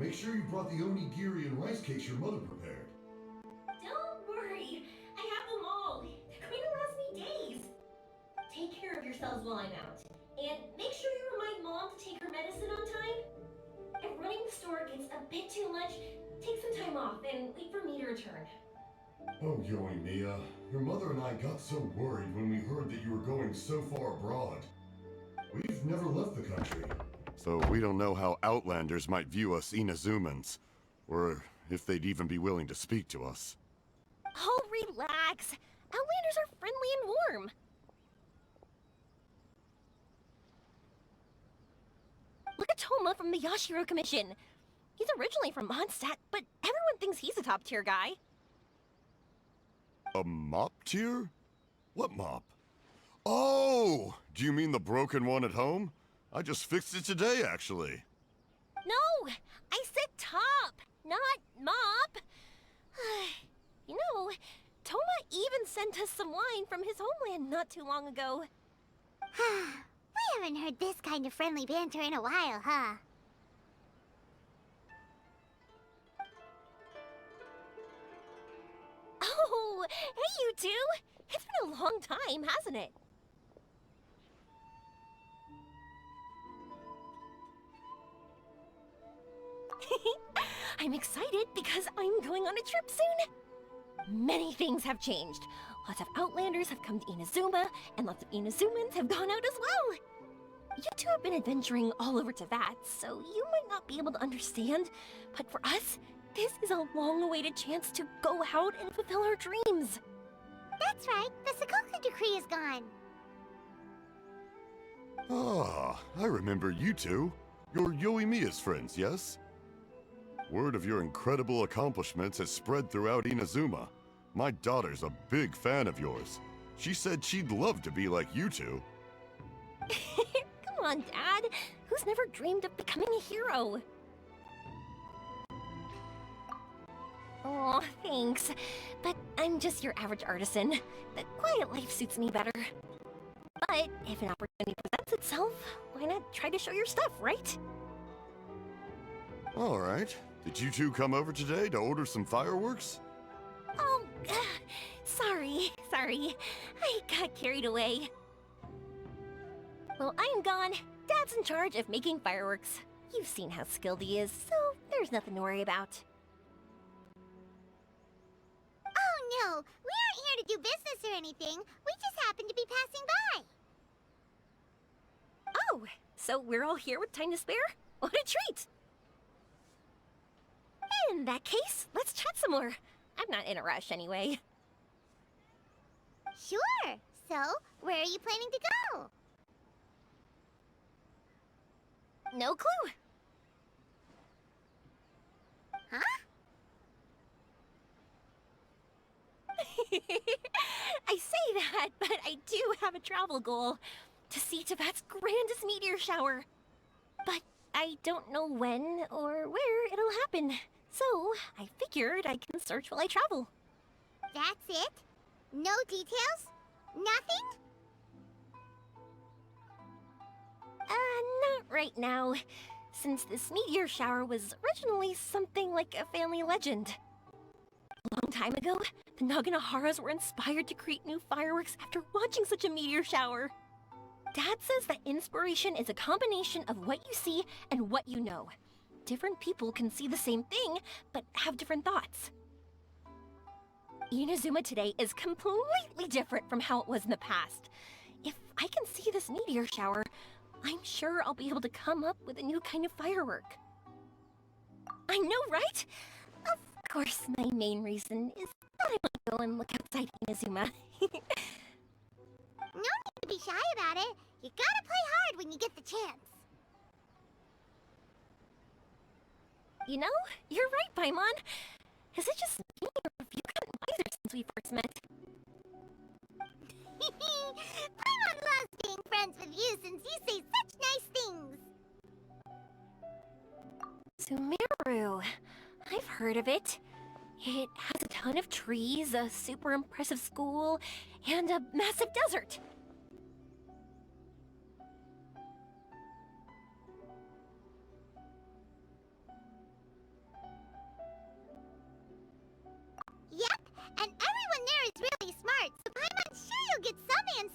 Make sure you brought the onigiri and rice cakes your mother prepared. Don't worry. I have them all. They're going to last me days. Take care of yourselves while I'm out. And make sure you remind Mom to take her medicine on time. If running the store gets a bit too much, take some time off and wait for me to return. Oh, Yoimiya, your mother and I got so worried when we heard that you were going so far abroad. We've never left the country. So we don't know how Outlanders might view us Inazumans, or if they'd even be willing to speak to us. Oh, relax. Outlanders are friendly and warm. Look at Toma from the Yashiro Commission. He's originally from Mondstadt, but everyone thinks he's a top-tier guy. A mop tier? What mop? Oh! Do you mean the broken one at home? I just fixed it today, actually. No! I said top, not mop. You know, Toma even sent us some wine from his homeland not too long ago. We haven't heard this kind of friendly banter in a while, huh? Oh, hey you two! It's been a long time, hasn't it? I'm excited because I'm going on a trip soon. Many things have changed. Lots of Outlanders have come to Inazuma, and lots of Inazumans have gone out as well. You two have been adventuring all over Teyvat, so you might not be able to understand, but for us, this is a long-awaited chance to go out and fulfill our dreams. That's right, the Sakoku decree is gone. Ah, I remember you two. You're Yoimiya's friends, yes? Word of your incredible accomplishments has spread throughout Inazuma. My daughter's a big fan of yours. She said she'd love to be like you two. Come on, Dad. Who's never dreamed of becoming a hero? Oh, thanks. But I'm just your average artisan. The quiet life suits me better. But if an opportunity presents itself, why not try to show your stuff, right? All right. Did you two come over today to order some fireworks? Oh, sorry. I got carried away. Well, I'm gone. Dad's in charge of making fireworks. You've seen how skilled he is, so there's nothing to worry about. Oh no, we aren't here to do business or anything. We just happen to be passing by. Oh, so we're all here with time to spare? What a treat! In that case, let's chat some more. I'm not in a rush anyway. Sure. So, where are you planning to go? No clue. Huh? I say that, but I do have a travel goal. To see Teyvat's grandest meteor shower. But I don't know when or where it'll happen. So, I figured I can search while I travel. That's it? No details? Nothing? Not right now. Since this meteor shower was originally something like a family legend. A long time ago, the Naganaharas were inspired to create new fireworks after watching such a meteor shower. Dad says that inspiration is a combination of what you see and what you know. Different people can see the same thing, but have different thoughts. Inazuma today is completely different from how it was in the past. If I can see this meteor shower, I'm sure I'll be able to come up with a new kind of firework. I know, right? Of course, my main reason is that I want to go and look outside Inazuma. No need to be shy about it. You gotta play hard when you get the chance. You know, you're right, Paimon. Is it just me, or have you gotten wiser since we first met? Paimon loves being friends with you since you say such nice things. Sumeru. I've heard of it. It has a ton of trees, a super impressive school, and a massive desert.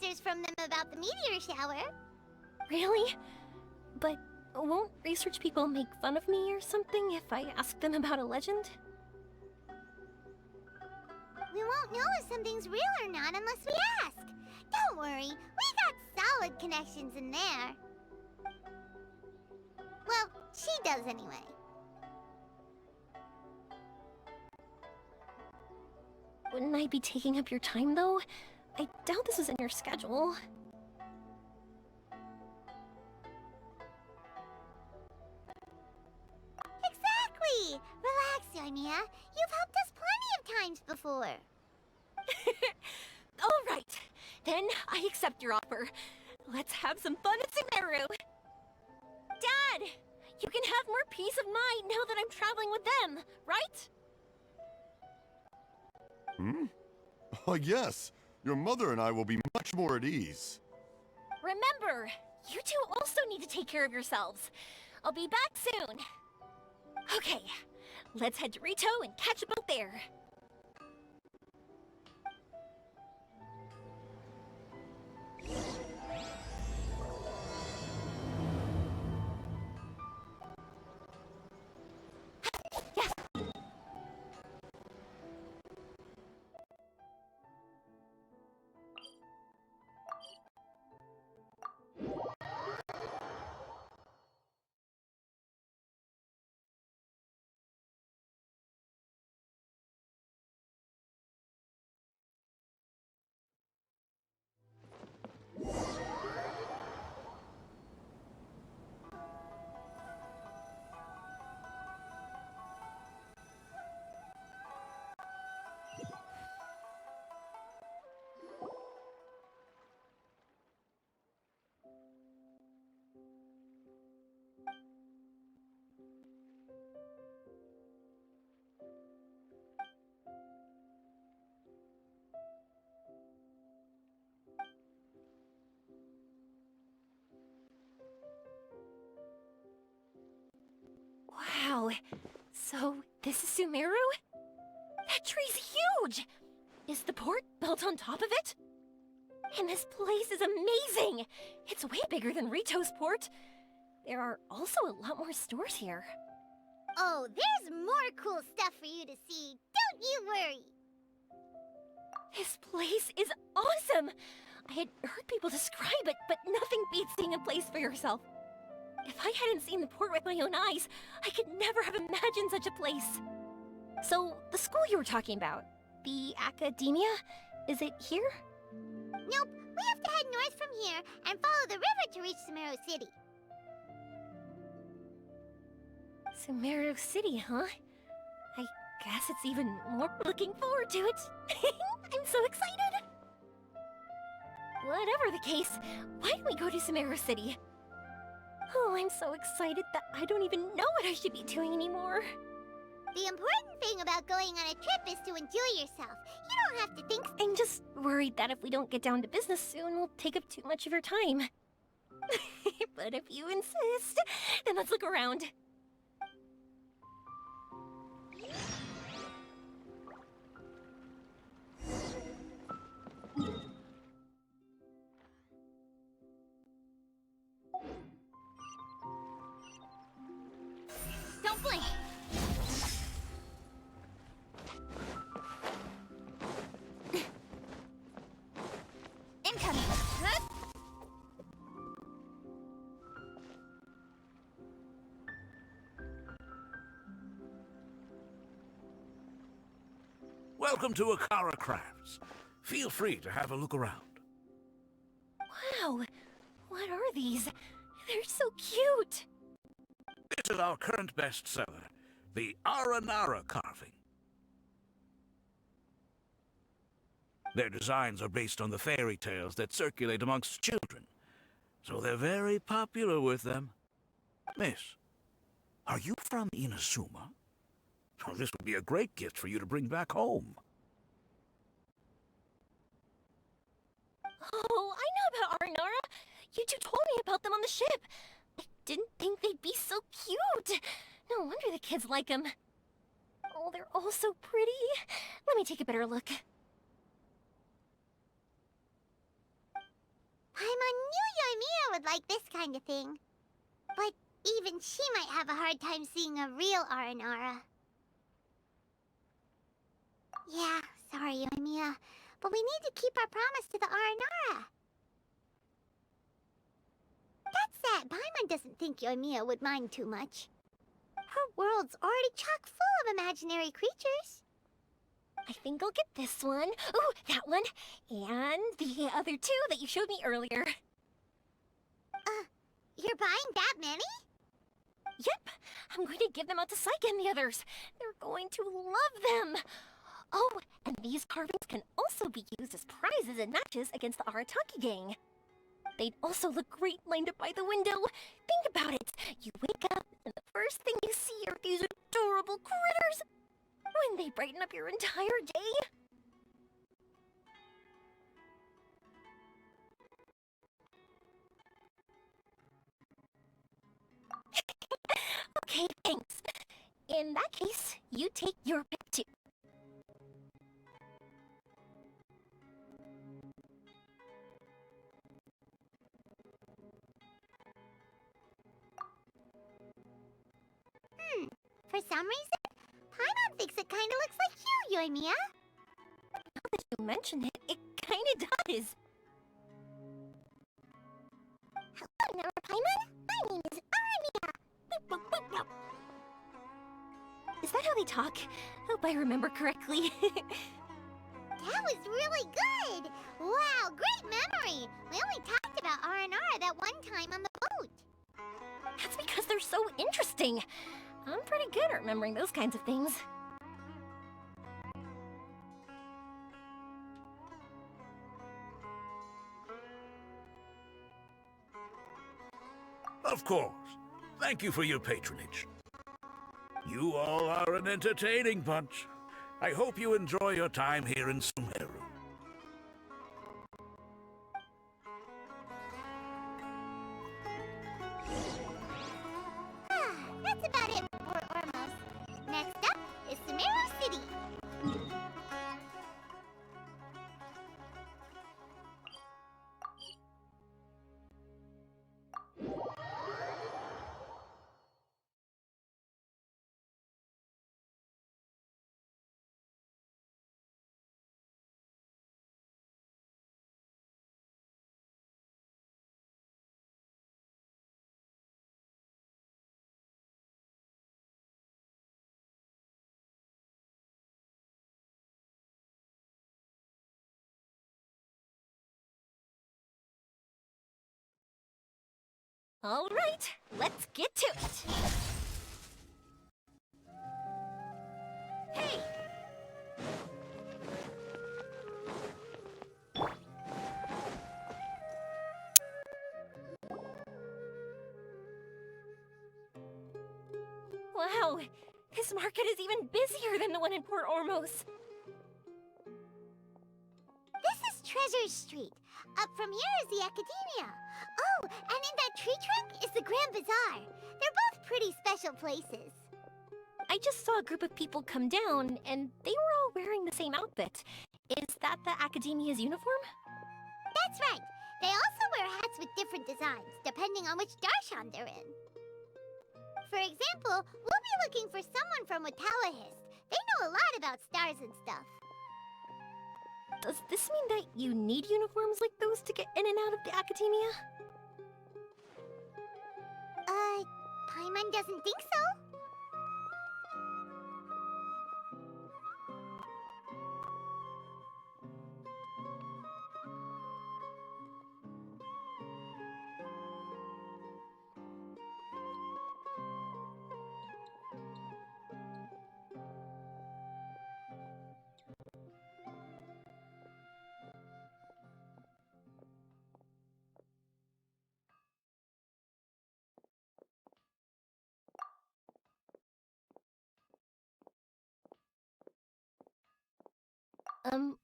answers from them about the meteor shower. Really? But won't research people make fun of me or something if I ask them about a legend? We won't know if something's real or not unless we ask. Don't worry, we got solid connections in there. Well, she does anyway. Wouldn't I be taking up your time, though? I doubt this is in your schedule. Exactly! Relax, Yoimiya. You've helped us plenty of times before. All right, then I accept your offer. Let's have some fun at Sumeru. Dad, you can have more peace of mind now that I'm traveling with them, right? Hmm? Oh, yes. Your mother and I will be much more at ease. Remember, you two also need to take care of yourselves. I'll be back soon. Okay, let's head to Rito and catch a boat there. Wow, so this is Sumeru? That tree's huge! Is the port built on top of it? And this place is amazing! It's way bigger than Rito's port. There are also a lot more stores here. Oh, there's more cool stuff for you to see. Don't you worry. This place is awesome! I had heard people describe it, but nothing beats seeing a place for yourself. If I hadn't seen the port with my own eyes, I could never have imagined such a place. So, the school you were talking about, the academia, is it here? Nope, we have to head north from here and follow the river to reach Sumeru City. Sumeru City, huh? I guess it's even more looking forward to it. I'm so excited! Whatever the case, why don't we go to Sumeru City? Oh, I'm so excited that I don't even know what I should be doing anymore. The important thing about going on a trip is to enjoy yourself. You don't have to think... I'm just worried that if we don't get down to business soon, we'll take up too much of your time. But if you insist, then let's look around. Don't blink! Incoming! Huh? Welcome to Akara Crafts. Feel free to have a look around. Wow, what are these? They're so cute! This is our current bestseller, the Aranara carving. Their designs are based on the fairy tales that circulate amongst children, so they're very popular with them. Miss, are you from Inazuma? Well, this would be a great gift for you to bring back home. Oh, I know about Aranara. You two told me about them on the ship. I didn't think they'd be so cute. No wonder the kids like them. Oh, they're all so pretty. Let me take a better look. Paimon knew Yoimiya would like this kind of thing. But even she might have a hard time seeing a real Aranara. Yeah, sorry, Yoimiya, but we need to keep our promise to the Aranara. That said, Paimon doesn't think Yoimiya would mind too much. Her world's already chock full of imaginary creatures. I think I'll get this one. Ooh, that one. And the other two that you showed me earlier. You're buying that many? Yep, I'm going to give them out to Saika and the others. They're going to love them. Oh, and these carvings can also be used as prizes and matches against the Arataki gang. They'd also look great lined up by the window. Think about it. You wake up, and the first thing you see are these adorable critters. Wouldn't they brighten up your entire day? Okay, thanks. In that case, you take your pick too. For some reason, Paimon thinks it kinda looks like you, Yoimiya. Now that you mention it, it kinda does. Hello, Nara Paimon. My name is Yoimiya. Boop, boop, boop, boop. Is that how they talk? Hope I remember correctly. That was really good! Wow, great memory! We only talked about R&R that one time on the boat. That's because they're so interesting. I'm pretty good at remembering those kinds of things. Of course. Thank you for your patronage. You all are an entertaining bunch. I hope you enjoy your time here in Sumeru. That's about it for Ormos. Next up is Sumeru City. All right, let's get to it. Hey! Wow, this market is even busier than the one in Port Ormos. This is Treasure Street. Up from here is the Academia. Oh, and in that tree trunk is the Grand Bazaar. They're both pretty special places. I just saw a group of people come down, and they were all wearing the same outfit. Is that the Academia's uniform? That's right. They also wear hats with different designs, depending on which darshan they're in. For example, we'll be looking for someone from Watawahist. They know a lot about stars and stuff. Does this mean that you need uniforms like those to get in and out of the Academia? Paimon doesn't think so?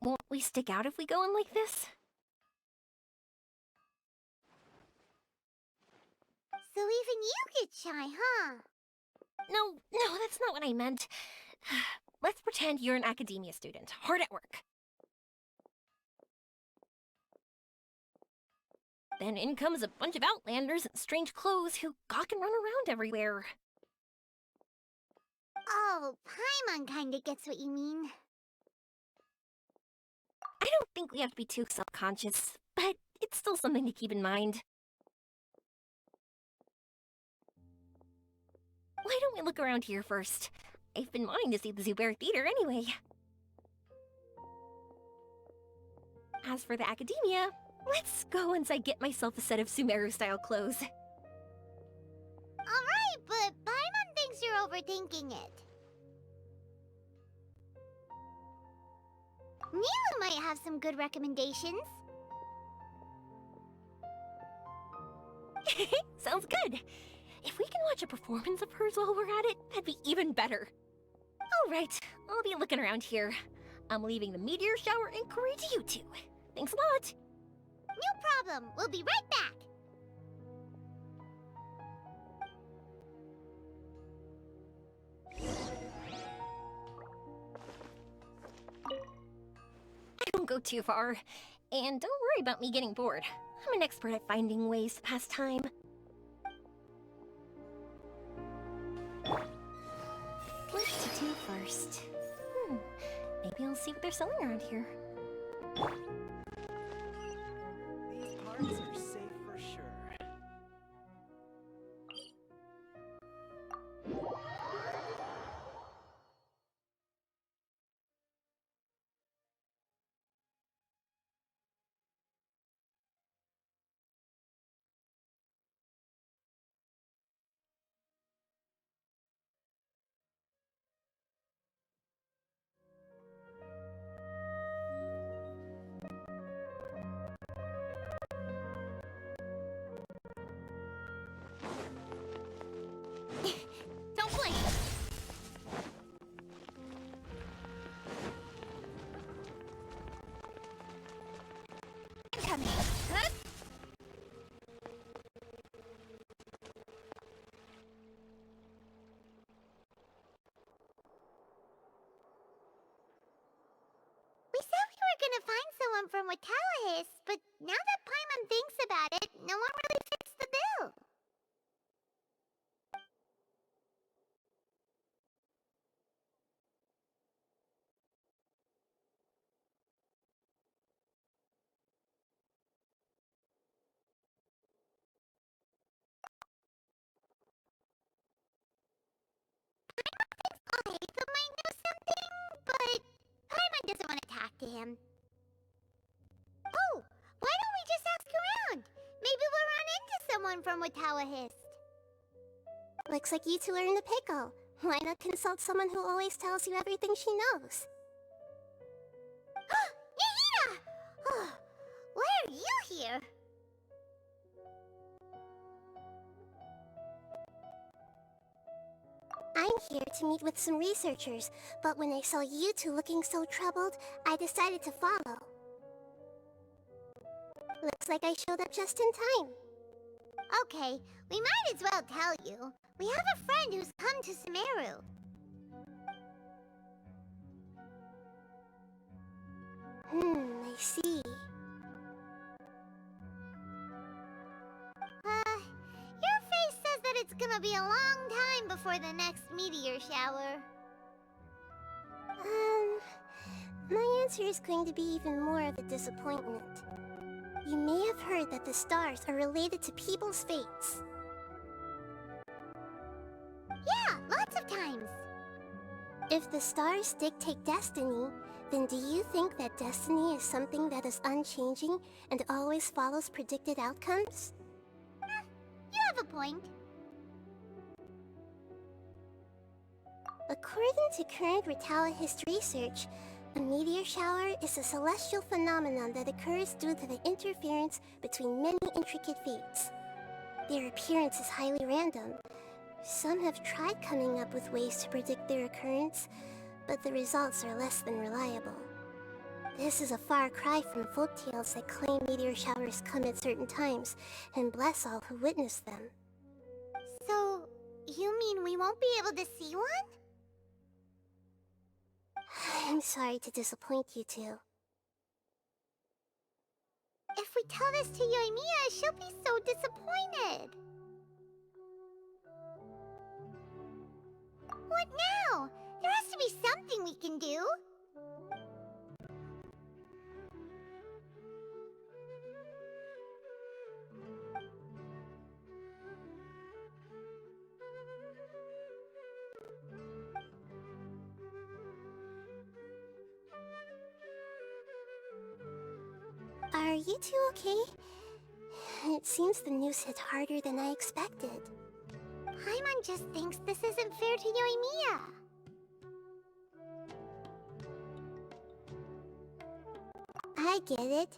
Won't we stick out if we go in like this? So even you get shy, huh? No, that's not what I meant. Let's pretend you're an Academia student, hard at work. Then in comes a bunch of Outlanders in strange clothes who gawk and run around everywhere. Oh, Paimon kinda gets what you mean. I don't think we have to be too self-conscious, but it's still something to keep in mind. Why don't we look around here first? I've been wanting to see the Zubair Theater anyway. As for the Academia, let's go once I get myself a set of Sumeru-style clothes. Alright, but Paimon thinks you're overthinking it. Milu might have some good recommendations. Sounds good. If we can watch a performance of hers while we're at it, that'd be even better. Alright, I'll be looking around here. I'm leaving the meteor shower inquiry to you two. Thanks a lot. No problem. We'll be right back. I don't go too far. And don't worry about me getting bored. I'm an expert at finding ways to pass time. What to do first? Maybe I'll see what they're selling around here. These parts are safe for sure. Don't blink! I'm coming. Huh? We said we were gonna find someone from Watallahis, but now that Paimon thinks about it, no one really fits the bill. Aetha might know something, but Paimon doesn't want to talk to him. Oh, why don't we just ask around? Maybe we'll run into someone from Watallahis. Looks like you two are in a pickle. Why not consult someone who always tells you everything she knows? Yahida! Oh, why are you here? I'm here to meet with some researchers, but when I saw you two looking so troubled, I decided to follow. Looks like I showed up just in time. Okay, we might as well tell you. We have a friend who's come to Sumeru. I see. Your face says that it's gonna be a long time before the next meteor shower. My answer is going to be even more of a disappointment. You may have heard that the stars are related to people's fates. Yeah, lots of times. If the stars dictate destiny, then do you think that destiny is something that is unchanging and always follows predicted outcomes? You have a point. According to current Watallahis research, a meteor shower is a celestial phenomenon that occurs due to the interference between many intricate fates. Their appearance is highly random. Some have tried coming up with ways to predict their occurrence, but the results are less than reliable. This is a far cry from folktales that claim meteor showers come at certain times and bless all who witness them. So, you mean we won't be able to see one? I'm sorry to disappoint you two. If we we tell this to Yoimiya, she'll be so disappointed. What now? There has to be something we can do. Are you two okay? It seems the news hit harder than I expected. Paimon just thinks this isn't fair to Yoimiya. I get it.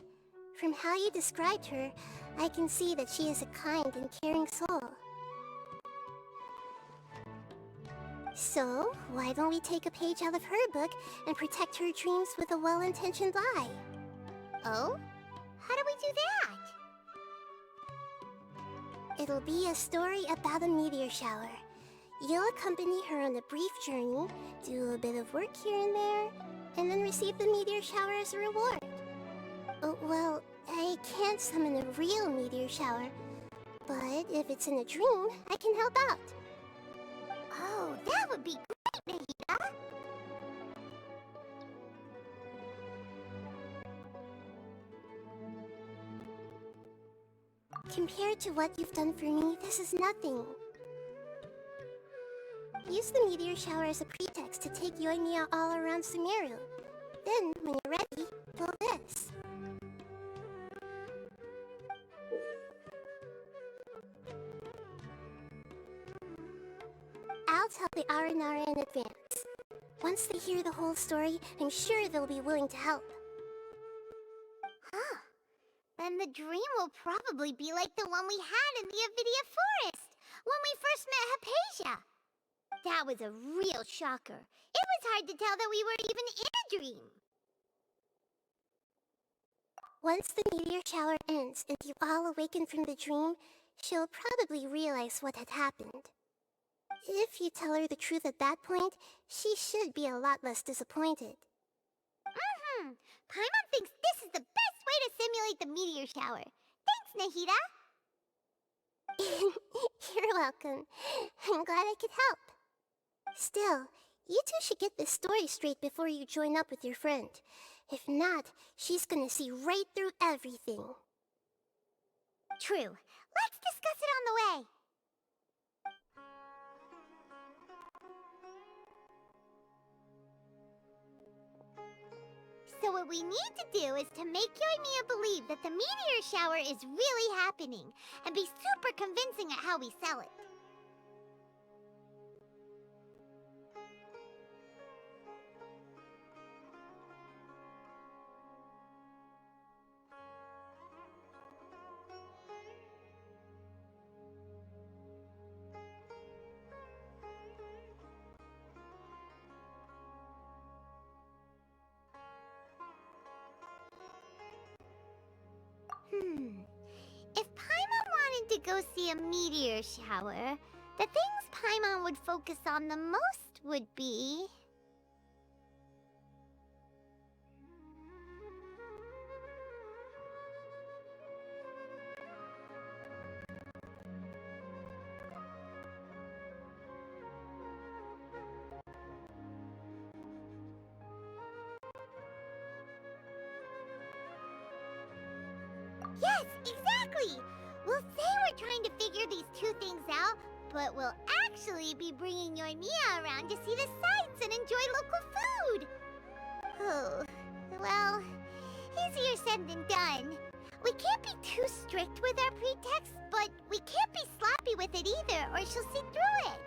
From how you described her, I can see that she is a kind and caring soul. So, why don't we take a page out of her book and protect her dreams with a well-intentioned lie? Oh? How do we do that? It'll be a story about a meteor shower. You'll accompany her on a brief journey, do a bit of work here and there, and then receive the meteor shower as a reward. Oh, well, I can't summon a real meteor shower, but if it's in a dream, I can help out. Oh, that would be great, Nahida! Compared to what you've done for me, this is nothing. Use the meteor shower as a pretext to take Yoimiya all around Sumeru. Then, when you're ready, pull this. I'll tell the Aranara in advance. Once they hear the whole story, I'm sure they'll be willing to help. Huh. Then the dream will probably be like the one we had in the Avidia Forest, when we first met Hypatia. That was a real shocker. It was hard to tell that we were even in a dream. Once the meteor shower ends and you all awaken from the dream, she'll probably realize what had happened. If you tell her the truth at that point, she should be a lot less disappointed. Paimon thinks this is the best way to simulate the meteor shower. Thanks, Nahida. You're welcome. I'm glad I could help. Still, you two should get this story straight before you join up with your friend. If not, she's gonna see right through everything. True. Let's discuss it on the way. So what we need to do is to make Yoimiya believe that the meteor shower is really happening, and be super convincing at how we sell it. If Paimon wanted to go see a meteor shower, the things Paimon would focus on the most would be... Yes, exactly! We'll say we're trying to figure these two things out, but we'll actually be bringing Yoimiya around to see the sights and enjoy local food! Oh, well, easier said than done. We can't be too strict with our pretext, but we can't be sloppy with it either, or she'll see through it.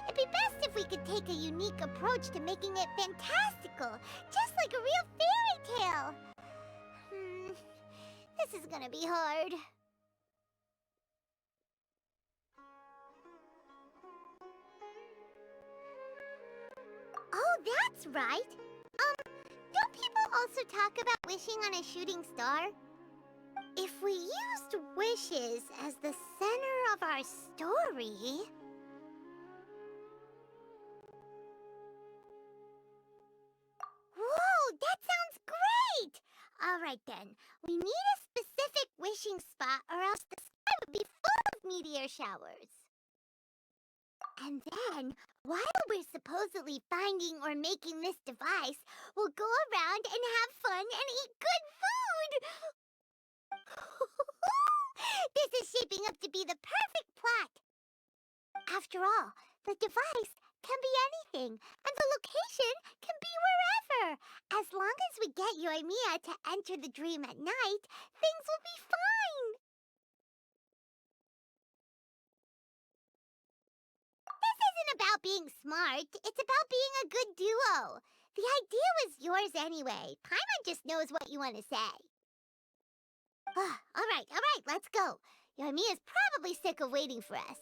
It'd be best if we could take a unique approach to making it fantastical, just like a real fairy tale. This is gonna be hard. Oh, that's right. Don't people also talk about wishing on a shooting star? If we used wishes as the center of our story... Whoa, that sounds great! Alright, Alright then, we need a specific wishing spot or else the sky would be full of meteor showers. And then, while we're supposedly finding or making this device, we'll go around and have fun and eat good food! This is shaping up to be the perfect plot. After all, the device can be anything, and the location can be wherever. As long as we get Yoimiya to enter the dream at night, things will be fine. This isn't about being smart, it's about being a good duo. The idea was yours anyway. Paimon just knows what you want to say. Alright, let's go. Yoimiya's probably sick of waiting for us.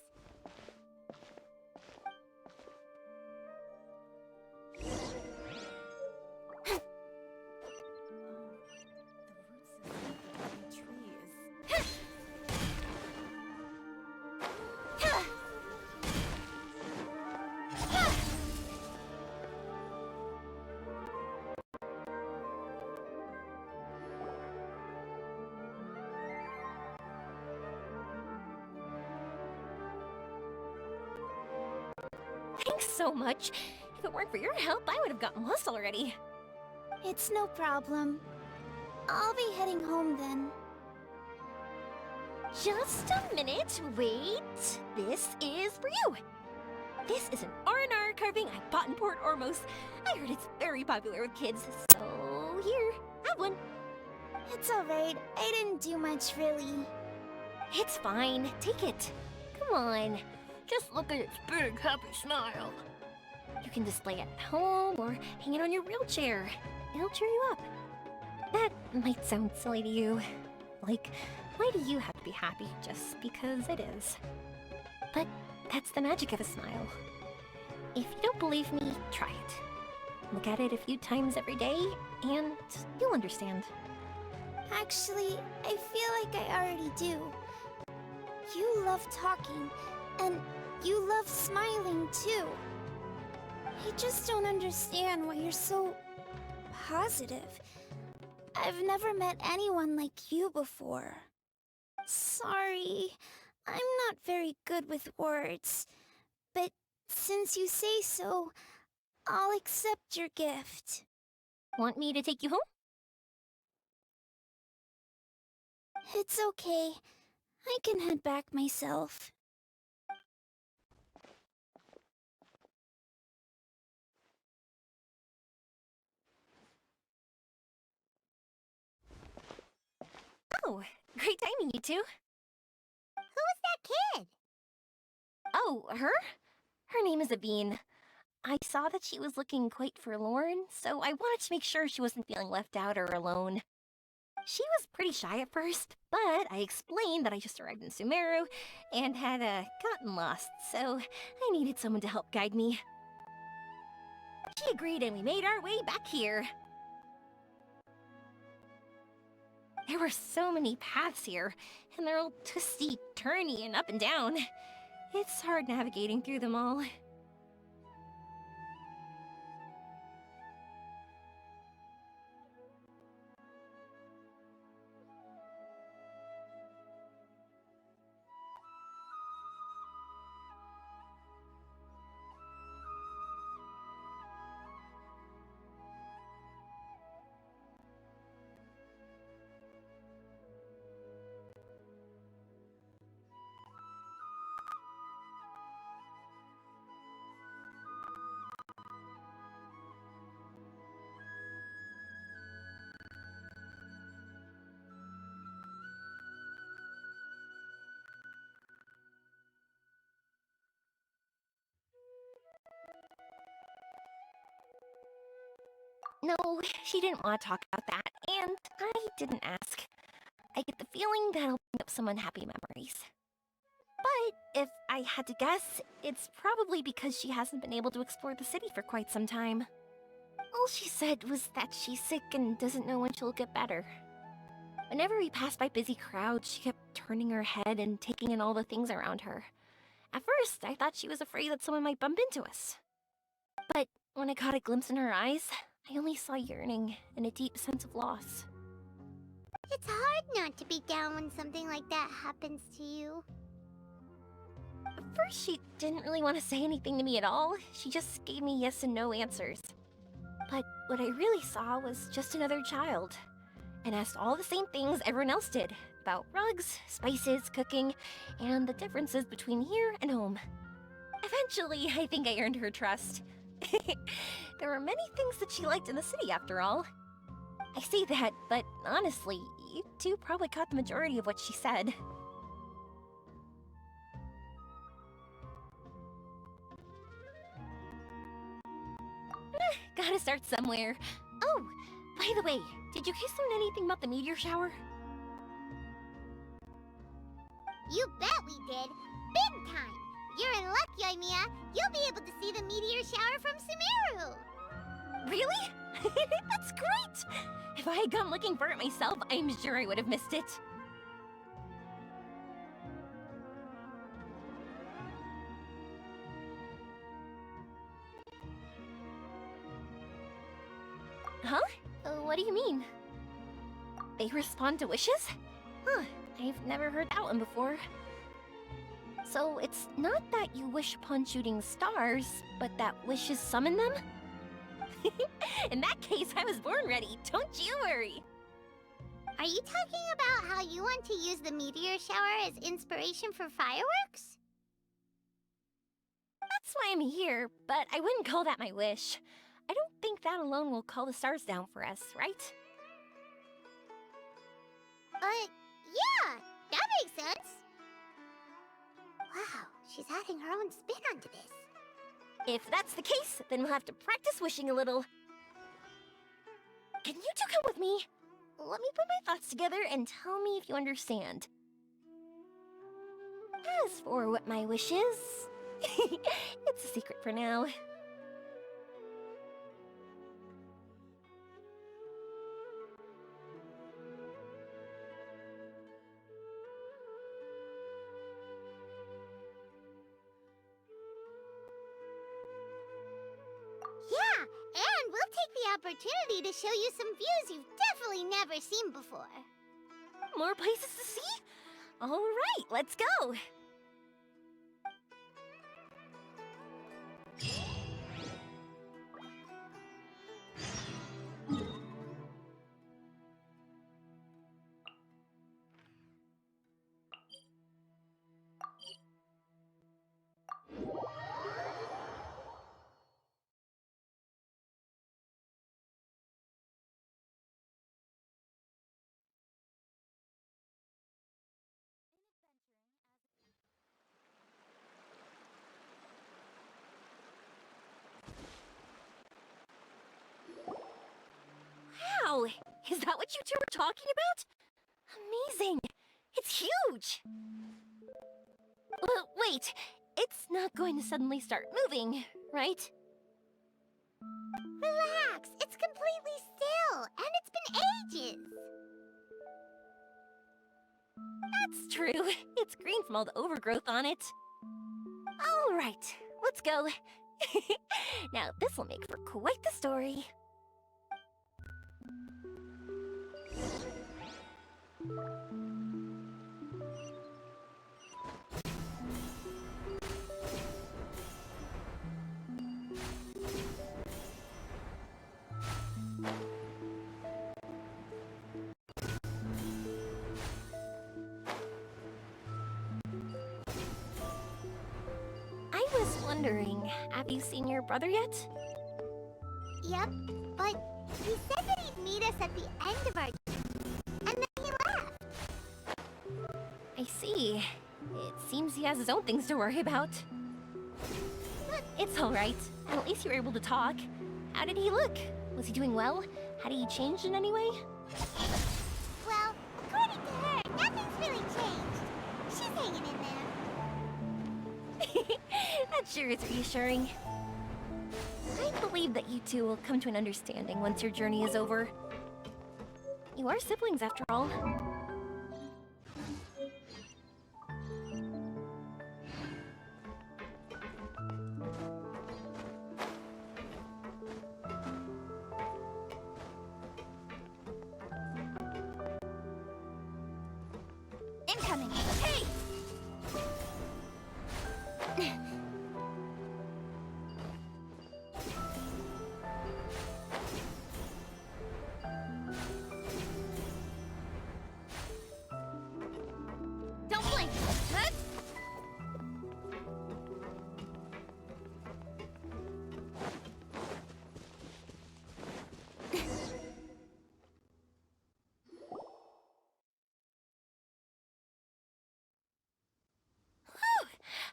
Thanks so much. If it weren't for your help, I would have gotten lost already. It's no problem. I'll be heading home then. Just a minute, wait. This is for you. This is an R&R carving I bought in Port Ormos. I heard it's very popular with kids, so here, have one. It's alright. I didn't do much, really. It's fine, take it. Come on, just look at its big, happy smile. You can display it at home or hang it on your wheelchair. It'll cheer you up. That might sound silly to you. Like, why do you have to be happy just because it is? But that's the magic of a smile. If you don't believe me, try it. Look at it a few times every day, and you'll understand. Actually, I feel like I already do. You love talking, and you love smiling too. I just don't understand why you're so positive. I've never met anyone like you before. Sorry, I'm not very good with words. But since you say so, I'll accept your gift. Want me to take you home? It's okay. I can head back myself. Oh, great timing, you two. Who was that kid? Oh, her? Her name is Aveen. I saw that she was looking quite forlorn, so I wanted to make sure she wasn't feeling left out or alone. She was pretty shy at first, but I explained that I just arrived in Sumeru and had gotten lost, so I needed someone to help guide me. She agreed and we made our way back here. There were so many paths here, and they're all twisty, turny, and up and down. It's hard navigating through them all. No, she didn't want to talk about that, and I didn't ask. I get the feeling that'll bring up some unhappy memories. But if I had to guess, it's probably because she hasn't been able to explore the city for quite some time. All she said was that she's sick and doesn't know when she'll get better. Whenever we passed by busy crowds, she kept turning her head and taking in all the things around her. At first, I thought she was afraid that someone might bump into us. But when I caught a glimpse in her eyes, I only saw yearning and a deep sense of loss. It's hard not to be down when something like that happens to you. At first, she didn't really want to say anything to me at all. She just gave me yes and no answers. But what I really saw was just another child, and asked all the same things everyone else did about rugs, spices, cooking, and the differences between here and home. Eventually, I think I earned her trust. There were many things that she liked in the city, after all. I say that, but honestly, you two probably caught the majority of what she said. Gotta start somewhere. Oh, by the way, did you guys learn anything about the meteor shower? You bet we did. Big time. You're in luck, Yoimiya. You'll be able to see the meteor shower from Sumeru. Really? That's great! If I had gone looking for it myself, I'm sure I would have missed it. Huh? What do you mean? They respond to wishes? Huh, I've never heard that one before. So it's not that you wish upon shooting stars, but that wishes summon them? In that case, I was born ready, don't you worry! Are you talking about how you want to use the meteor shower as inspiration for fireworks? That's why I'm here, but I wouldn't call that my wish. I don't think that alone will call the stars down for us, right? Yeah, that makes sense. Wow, she's adding her own spin onto this. If that's the case, then we'll have to practice wishing a little. Can you two come with me? Let me put my thoughts together and tell me if you understand. As for what my wish is, it's a secret for now. Yeah, and we'll take the opportunity to show you some views you've definitely never seen before. More places to see? All right, let's go. Wow, is that what you two were talking about? Amazing! It's huge! Wait, it's not going to suddenly start moving, right? Relax, it's completely still, and it's been ages. That's true. It's green from all the overgrowth on it. All right, let's go. Now, this will make for quite the story. I was wondering, have you seen your brother yet? Yep, but he said that he'd meet us at the end of our and then he left. I see. It seems he has his own things to worry about. But it's alright. At least you were able to talk. How did he look? Was he doing well? Had he changed in any way? Well, according to her, nothing's really changed. She's hanging in there. That sure is reassuring. I believe that you two will come to an understanding once your journey is over. You are siblings, after all. coming. Hey! Don't blink. Huh?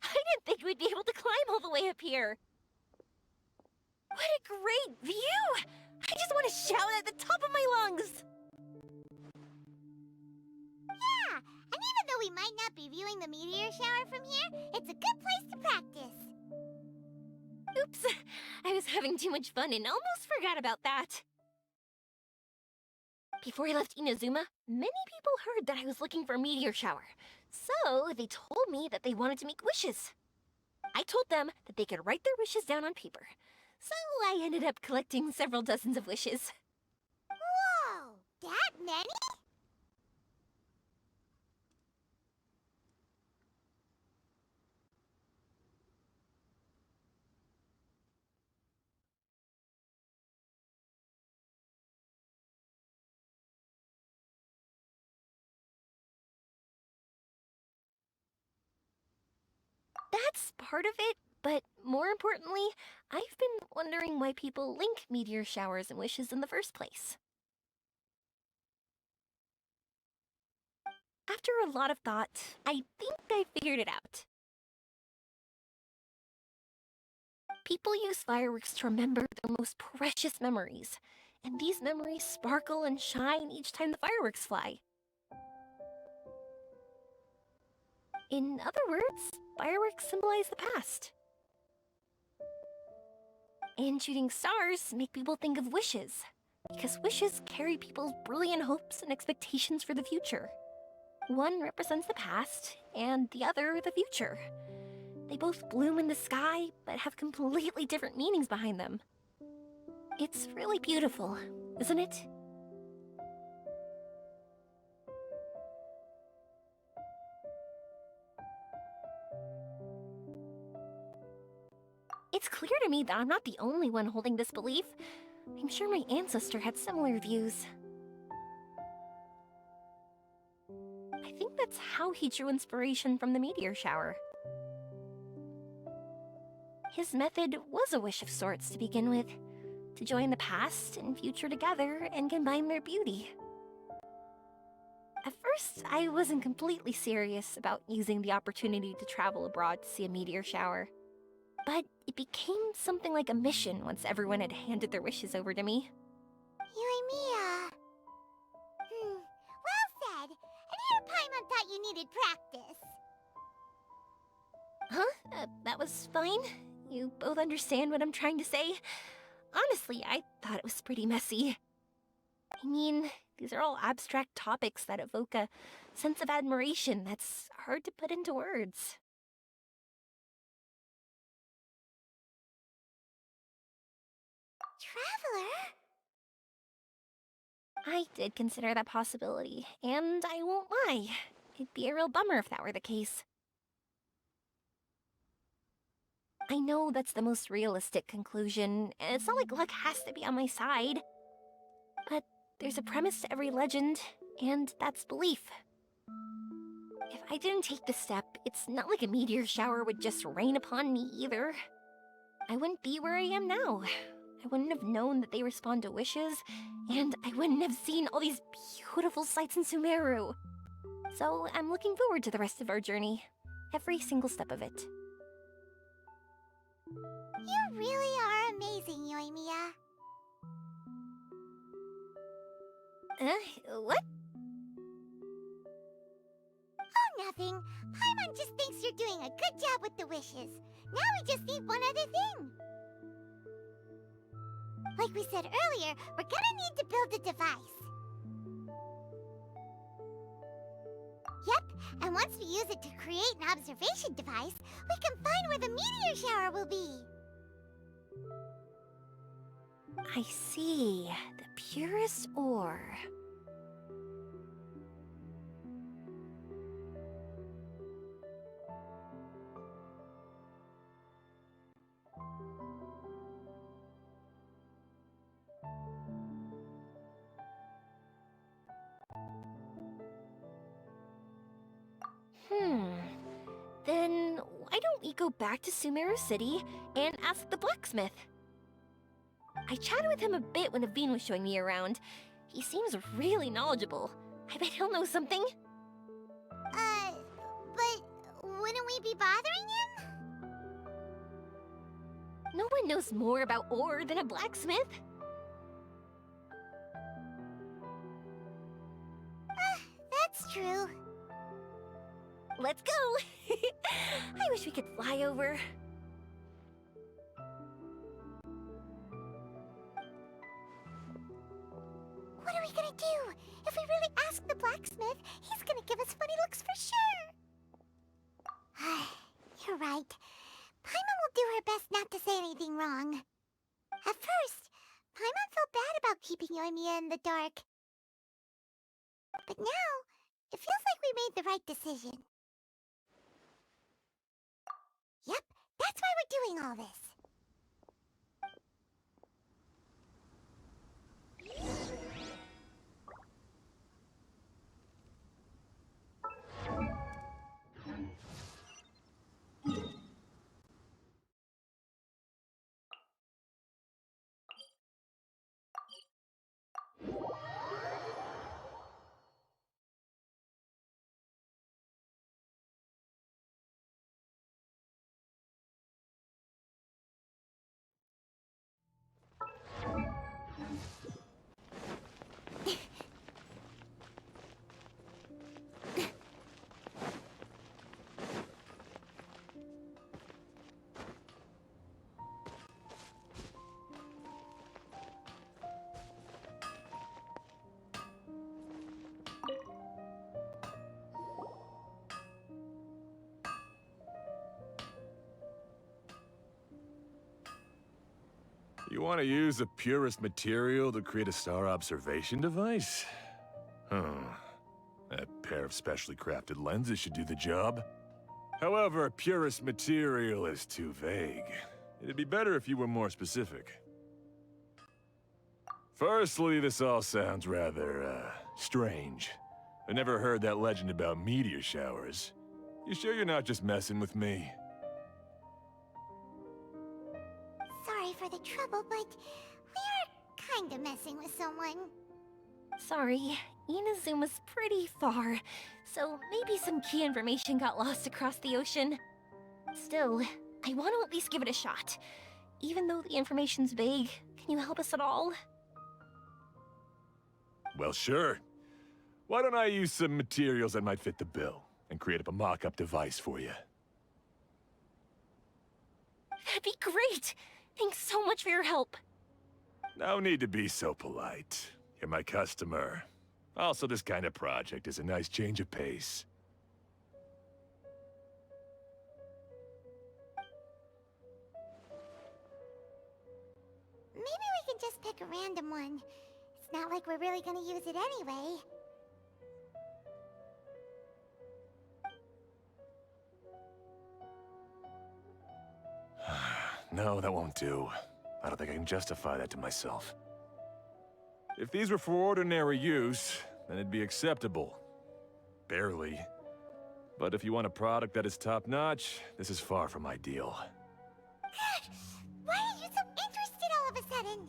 I didn't think we'd be able to climb all the way up here. What a great view! I just want to shout at the top of my lungs! Yeah, and even though we might not be viewing the meteor shower from here, it's a good place to practice. Oops, I was having too much fun and almost forgot about that. Before I left Inazuma, many people heard that I was looking for a meteor shower. So they told me that they wanted to make wishes. I told them that they could write their wishes down on paper. So I ended up collecting several dozens of wishes. Whoa, that many? That's part of it, but more importantly, I've been wondering why people link meteor showers and wishes in the first place. After a lot of thought, I think I figured it out. People use fireworks to remember their most precious memories, and these memories sparkle and shine each time the fireworks fly. In other words, fireworks symbolize the past. And shooting stars make people think of wishes, because wishes carry people's brilliant hopes and expectations for the future. One represents the past, and the other the future. They both bloom in the sky, but have completely different meanings behind them. It's really beautiful, isn't it? It's clear to me that I'm not the only one holding this belief. I'm sure my ancestor had similar views. I think that's how he drew inspiration from the meteor shower. His method was a wish of sorts to begin with, to join the past and future together and combine their beauty. At first, I wasn't completely serious about using the opportunity to travel abroad to see a meteor shower. But it became something like a mission once everyone had handed their wishes over to me. Yoimiya. Well said. And here Paimon thought you needed practice. Huh? That was fine? You both understand what I'm trying to say? Honestly, I thought it was pretty messy. I mean, these are all abstract topics that evoke a sense of admiration that's hard to put into words. Traveler? I did consider that possibility, and I won't lie. It'd be a real bummer if that were the case. I know that's the most realistic conclusion, and it's not like luck has to be on my side. But there's a premise to every legend, and that's belief. If I didn't take this step, it's not like a meteor shower would just rain upon me either. I wouldn't be where I am now. I wouldn't have known that they respond to wishes, and I wouldn't have seen all these beautiful sights in Sumeru. So I'm looking forward to the rest of our journey. Every single step of it. You really are amazing, Yoimiya. What? Oh, nothing. Paimon just thinks you're doing a good job with the wishes. Now we just need one other thing. Like we said earlier, we're gonna need to build a device. Yep, and once we use it to create an observation device, we can find where the meteor shower will be. I see. The purest ore. don't we go back to Sumeru City and ask the blacksmith? I chatted with him a bit when Aveen was showing me around. He seems really knowledgeable. I bet he'll know something. But wouldn't we be bothering him? No one knows more about ore than a blacksmith. That's true. Let's go! I wish we could fly over. What are we gonna do? If we really ask the blacksmith, he's gonna give us funny looks for sure. You're right. Paimon will do her best not to say anything wrong. At first, Paimon felt bad about keeping Yoimiya in the dark. But now, it feels like we made the right decision. Yep, that's why we're doing all this. You want to use the purest material to create a star observation device? That pair of specially crafted lenses should do the job. However, purest material is too vague. It'd be better if you were more specific. Firstly, this all sounds rather, strange. I never heard that legend about meteor showers. You sure you're not just messing with me? Sorry for the trouble, but we are kinda messing with someone. Sorry, Inazuma's pretty far, so maybe some key information got lost across the ocean. Still, I want to at least give it a shot. Even though the information's vague, can you help us at all? Well, sure. Why don't I use some materials that might fit the bill and create up a mock-up device for you? That'd be great! Thanks so much for your help. No need to be so polite. You're my customer. Also, this kind of project is a nice change of pace. Maybe we can just pick a random one. It's not like we're really gonna use it anyway. No, that won't do. I don't think I can justify that to myself. If these were for ordinary use, then it'd be acceptable. Barely. But if you want a product that is top-notch, this is far from ideal. Why are you so interested all of a sudden?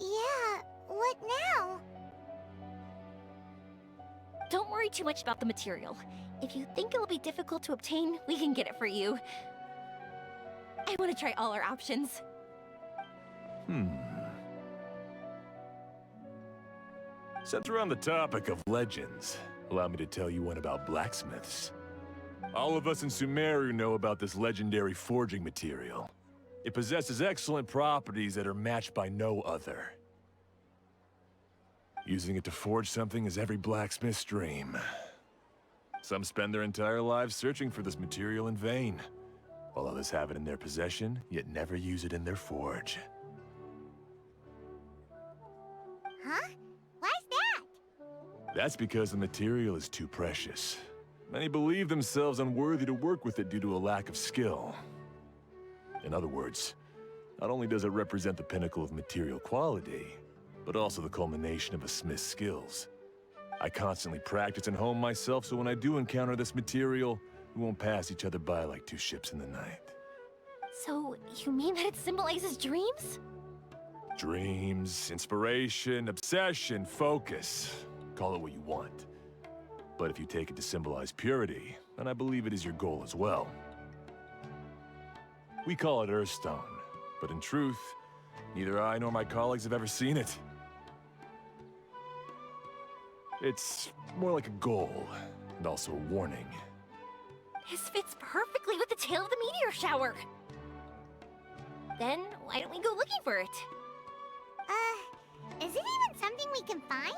Yeah, what now? Don't worry too much about the material. If you think it'll be difficult to obtain, we can get it for you. I want to try all our options. Since we're on the topic of legends, allow me to tell you one about blacksmiths. All of us in Sumeru know about this legendary forging material. It possesses excellent properties that are matched by no other. Using it to forge something is every blacksmith's dream. Some spend their entire lives searching for this material in vain, while others have it in their possession, yet never use it in their forge. Huh? Why's that? That's because the material is too precious. Many believe themselves unworthy to work with it due to a lack of skill. In other words, not only does it represent the pinnacle of material quality, but also the culmination of a smith's skills. I constantly practice and hone myself, so when I do encounter this material, we won't pass each other by like two ships in the night. So, you mean that it symbolizes dreams? Dreams, inspiration, obsession, focus. Call it what you want. But if you take it to symbolize purity, then I believe it is your goal as well. We call it Earthstone, but in truth, neither I nor my colleagues have ever seen it. It's more like a goal, and also a warning. This fits perfectly with the tale of the meteor shower. Then, why don't we go looking for it? Is it even something we can find?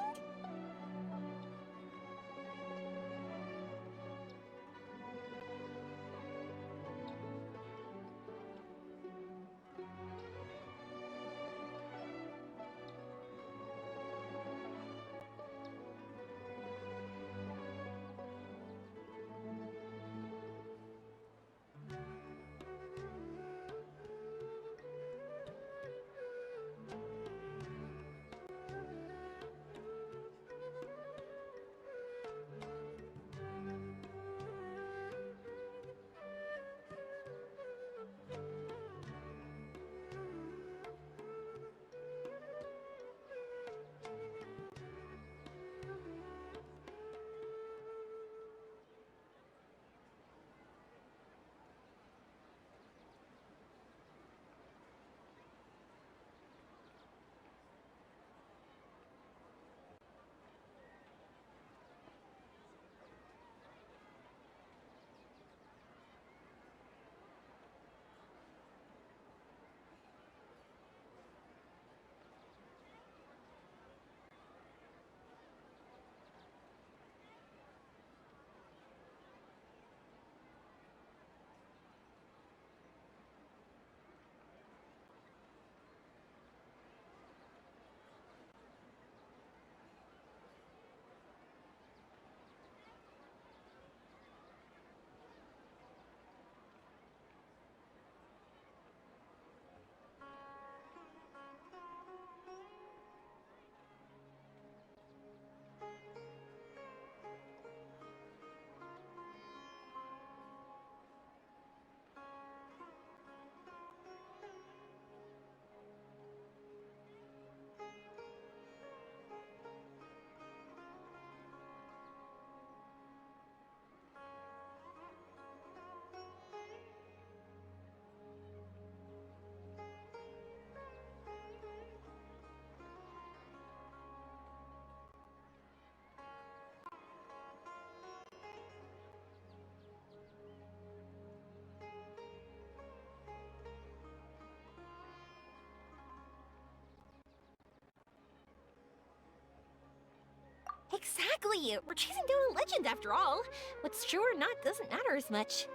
Exactly! We're chasing down a legend after all. What's true or not doesn't matter as much.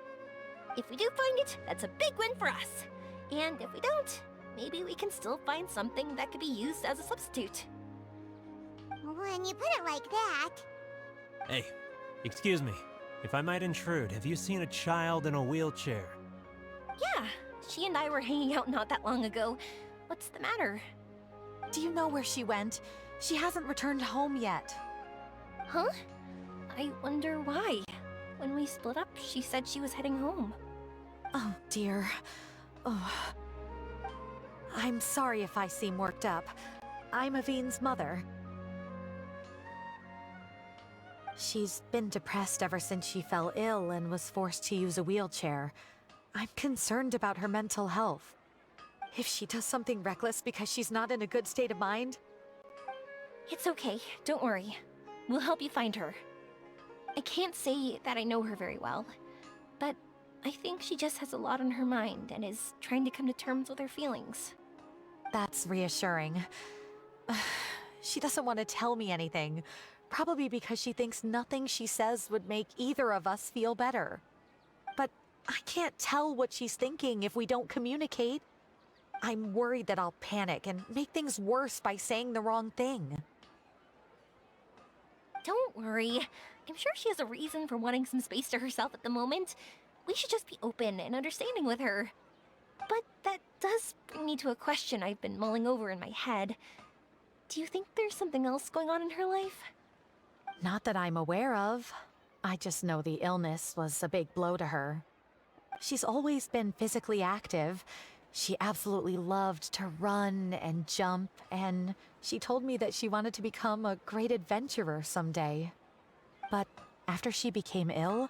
If we do find it, that's a big win for us. And if we don't, maybe we can still find something that could be used as a substitute. When you put it like that... Hey, excuse me. If I might intrude, have you seen a child in a wheelchair? Yeah, she and I were hanging out not that long ago. What's the matter? Do you know where she went? She hasn't returned home yet. Huh? I wonder why. When we split up, she said she was heading home. Oh, dear. Oh. I'm sorry if I seem worked up. I'm Avine's mother. She's been depressed ever since she fell ill and was forced to use a wheelchair. I'm concerned about her mental health. If she does something reckless because she's not in a good state of mind... It's okay, don't worry. We'll help you find her. I can't say that I know her very well, I think she just has a lot on her mind and is trying to come to terms with her feelings. That's reassuring. She doesn't want to tell me anything, probably because she thinks nothing she says would make either of us feel better. But I can't tell what she's thinking if we don't communicate. I'm worried that I'll panic and make things worse by saying the wrong thing. Don't worry. I'm sure she has a reason for wanting some space to herself at the moment. We should just be open and understanding with her. But that does bring me to a question I've been mulling over in my head. Do you think there's something else going on in her life? Not that I'm aware of. I just know the illness was a big blow to her. She's always been physically active. She absolutely loved to run and jump, and she told me that she wanted to become a great adventurer someday. But after she became ill,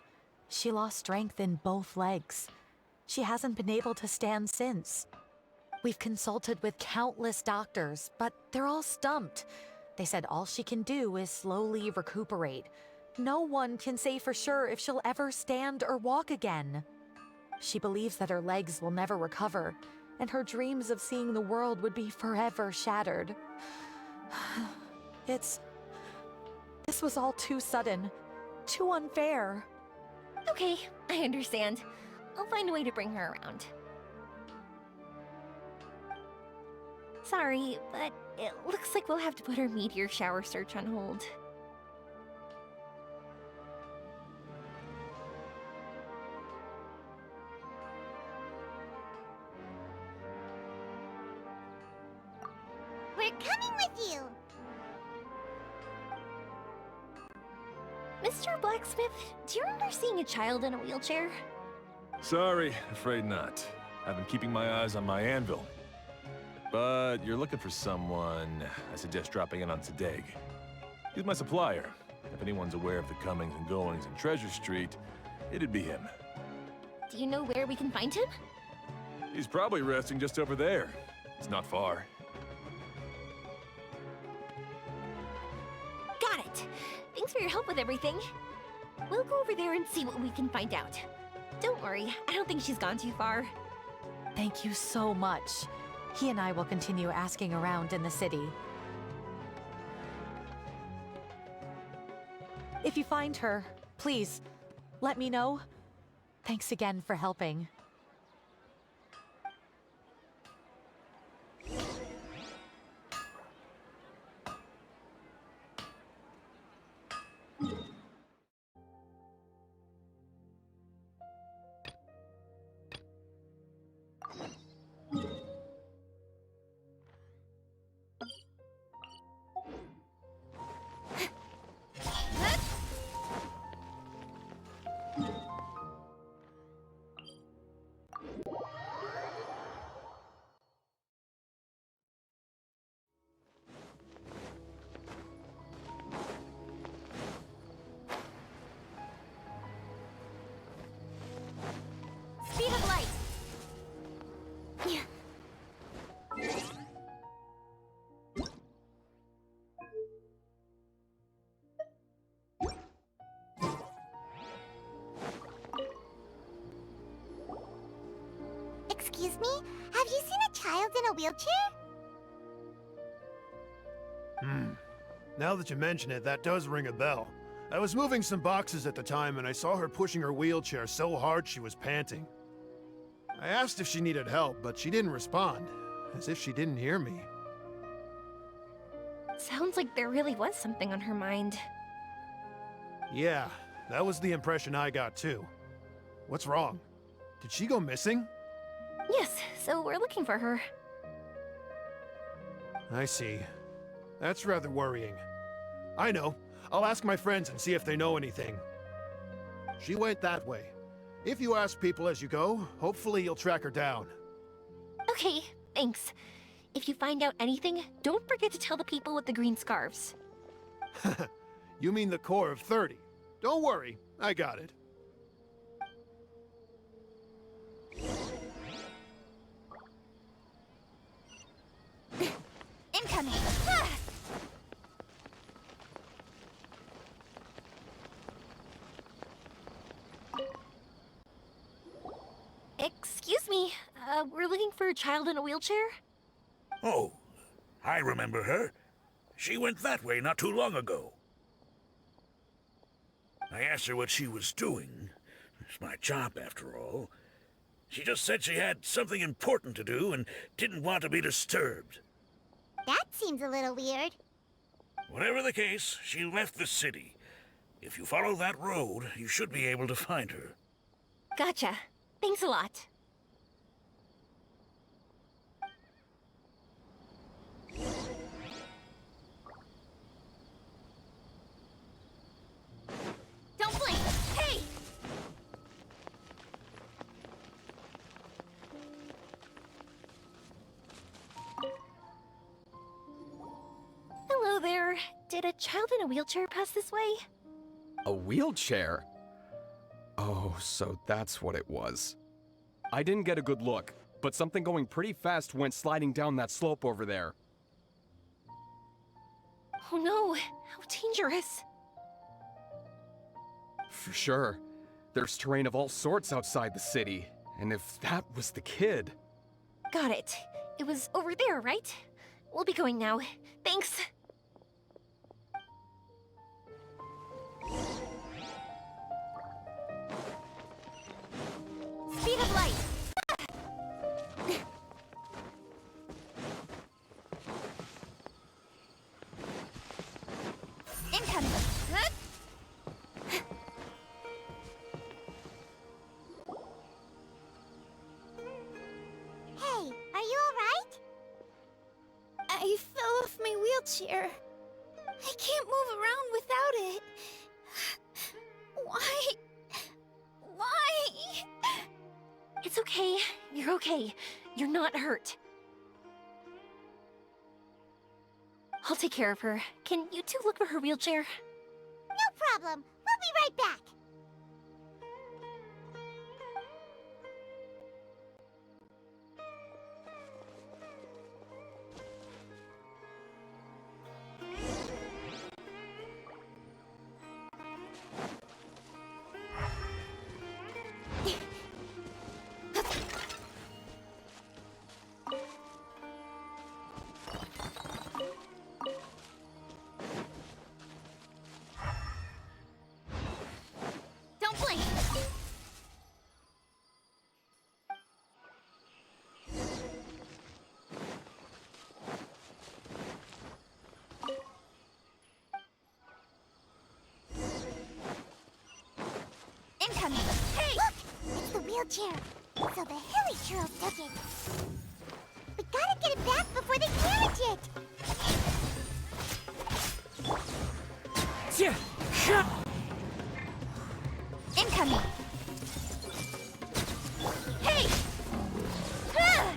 she lost strength in both legs. She hasn't been able to stand since. We've consulted with countless doctors, but they're all stumped. They said all she can do is slowly recuperate. No one can say for sure if she'll ever stand or walk again. She believes that her legs will never recover, and her dreams of seeing the world would be forever shattered. This was all too sudden, too unfair. Okay, I understand. I'll find a way to bring her around. Sorry, but it looks like we'll have to put our meteor shower search on hold. We're coming with you! Mr. Blacksmith, do you remember seeing a child in a wheelchair? Sorry, afraid not. I've been keeping my eyes on my anvil. But you're looking for someone, I suggest dropping in on Sadeg. He's my supplier. If anyone's aware of the comings and goings in Treasure Street, it'd be him. Do you know where we can find him? He's probably resting just over there. It's not far. Got it! Thanks for your help with everything. We'll go over there and see what we can find out. Don't worry, I don't think she's gone too far. Thank you so much. He and I will continue asking around in the city. If you find her, please, let me know. Thanks again for helping. Speed of light! Excuse me? Have you seen a child in a wheelchair? Now that you mention it, that does ring a bell. I was moving some boxes at the time and I saw her pushing her wheelchair so hard she was panting. I asked if she needed help, but she didn't respond, as if she didn't hear me. Sounds like there really was something on her mind. Yeah, that was the impression I got too. What's wrong? Did she go missing? Yes, so we're looking for her. I see. That's rather worrying. I know. I'll ask my friends and see if they know anything. She went that way. If you ask people as you go, hopefully you'll track her down. Okay, thanks. If you find out anything, don't forget to tell the people with the green scarves. You mean the core of 30. Don't worry, I got it. Incoming! Ah! me. We're looking for a child in a wheelchair. Oh, I remember her. She went that way not too long ago. I asked her what she was doing. It's my job, after all. She just said she had something important to do and didn't want to be disturbed. That seems a little weird. Whatever the case, she left the city. If you follow that road, you should be able to find her. Gotcha. Thanks a lot. Don't blink! Hey! Hello there. Did a child in a wheelchair pass this way? A wheelchair? Oh, so that's what it was. I didn't get a good look, but something going pretty fast went sliding down that slope over there. Oh no, how dangerous. For sure. There's terrain of all sorts outside the city, and if that was the kid... Got it. It was over there, right? We'll be going now. Thanks. Speed of light. Incoming. Hey, are you alright? I fell off my wheelchair. I can't move around without it. Why? Why? It's okay. You're okay. You're not hurt. I'll take care of her. Can you two look for her wheelchair? No problem. We'll be right back. Don't blink! Incoming! Hey! Look! It's the wheelchair. So the hilly churls took it. We gotta get it back before they damage it. Yeah! Shut! Incoming! Hey! Ah!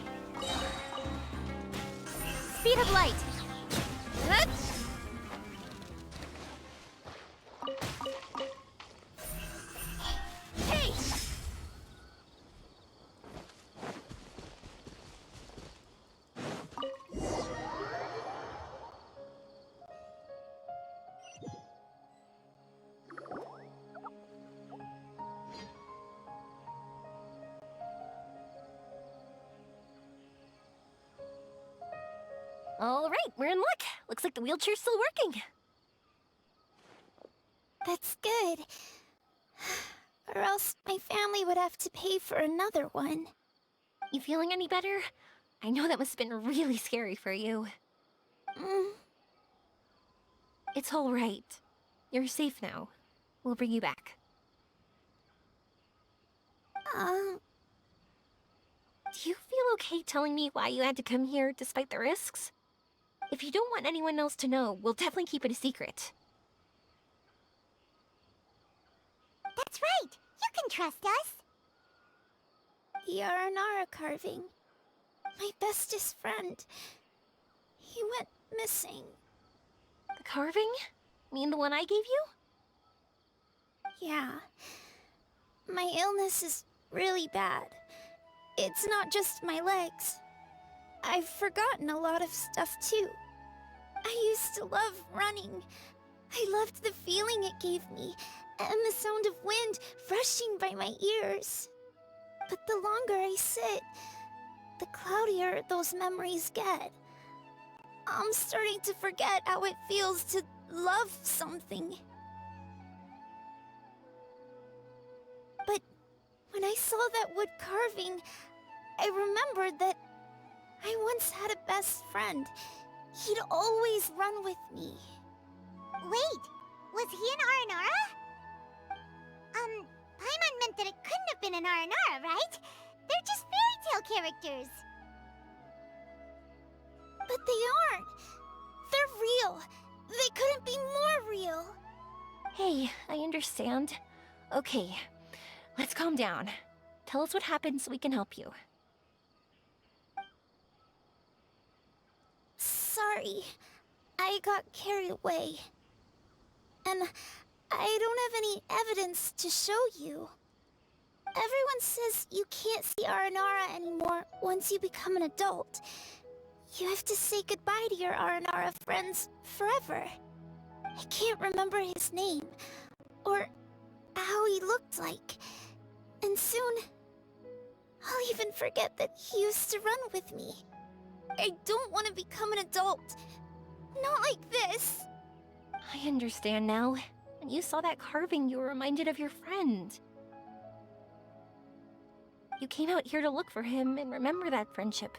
Speed of light! Huh? Hey! All right, we're in luck. Looks like the wheelchair's still working. That's good. Or else my family would have to pay for another one. You feeling any better? I know that must have been really scary for you. It's all right. You're safe now. We'll bring you back. Do you feel okay telling me why you had to come here despite the risks? If you don't want anyone else to know, we'll definitely keep it a secret. That's right. You can trust us. Yaranara carving. My bestest friend. He went missing. The carving? Mean the one I gave you? Yeah. My illness is really bad. It's not just my legs. I've forgotten a lot of stuff too. I used to love running. I loved the feeling it gave me, and the sound of wind rushing by my ears. But the longer I sit, the cloudier those memories get. I'm starting to forget how it feels to love something. But when I saw that wood carving, I remembered that I once had a best friend. He'd always run with me. Wait, was he an Aranara? Paimon meant that it couldn't have been an Aranara, right? They're just fairy tale characters. But they aren't. They're real. They couldn't be more real. Hey, I understand. Okay, let's calm down. Tell us what happened so we can help you. Sorry, I got carried away. And I don't have any evidence to show you. Everyone says you can't see Aranara anymore once you become an adult. You have to say goodbye to your Aranara friends forever. I can't remember his name, or how he looked like. And soon, I'll even forget that he used to run with me. I don't want to become an adult. Not like this. I understand now. When you saw that carving, you were reminded of your friend. You came out here to look for him and remember that friendship,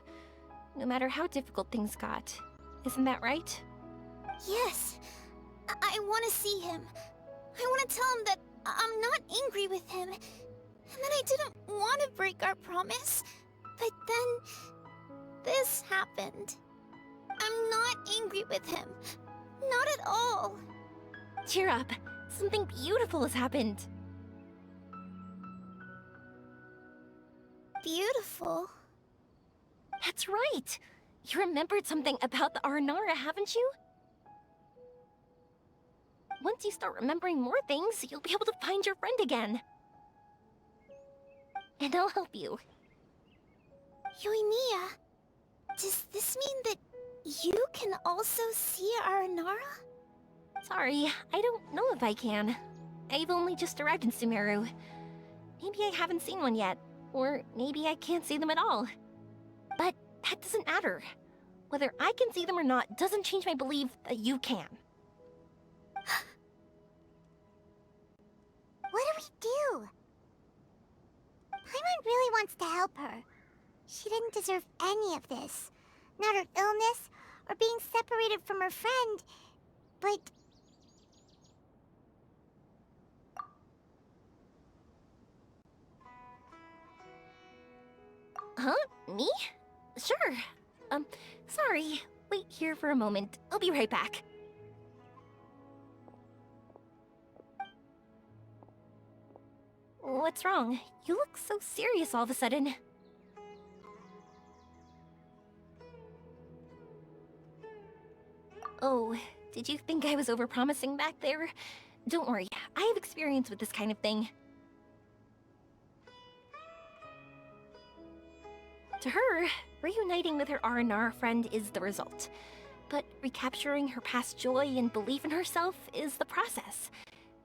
no matter how difficult things got. Isn't that right? Yes. I want to see him. I want to tell him that I'm not angry with him, and that I didn't want to break our promise. But then, this happened. I'm not angry with him. Not at all. Cheer up. Something beautiful has happened. Beautiful? That's right. You remembered something about the Aranara, haven't you? Once you start remembering more things, you'll be able to find your friend again. And I'll help you. Yoimiya, does this mean that you can also see Aranara? Sorry, I don't know if I can. I've only just arrived in Sumeru. Maybe I haven't seen one yet, or maybe I can't see them at all. But that doesn't matter. Whether I can see them or not doesn't change my belief that you can. What do we do? Paimon really wants to help her. She didn't deserve any of this. Not her illness, or being separated from her friend, but... Huh? Me? Sure. Sorry. Wait here for a moment. I'll be right back. What's wrong? You look so serious all of a sudden. Oh, did you think I was overpromising back there? Don't worry, I have experience with this kind of thing. To her, reuniting with her Aranara friend is the result. But recapturing her past joy and belief in herself is the process.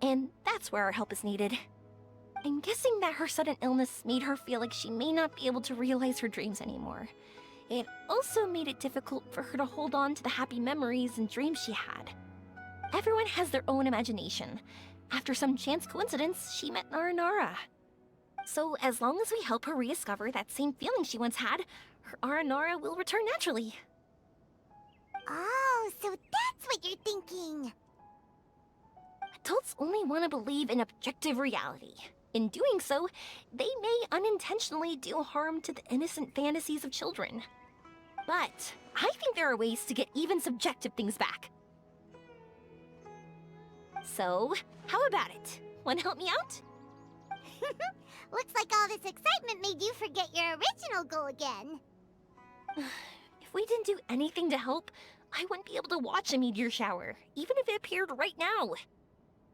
And that's where our help is needed. I'm guessing that her sudden illness made her feel like she may not be able to realize her dreams anymore. It also made it difficult for her to hold on to the happy memories and dreams she had. Everyone has their own imagination. After some chance coincidence, she met Aranara. So as long as we help her rediscover that same feeling she once had, her Aranara will return naturally. Oh, so that's what you're thinking. Adults only want to believe in objective reality. In doing so, they may unintentionally do harm to the innocent fantasies of children. But I think there are ways to get even subjective things back. So, how about it? Want to help me out? Looks like all this excitement made you forget your original goal again. If we didn't do anything to help, I wouldn't be able to watch a meteor shower, even if it appeared right now.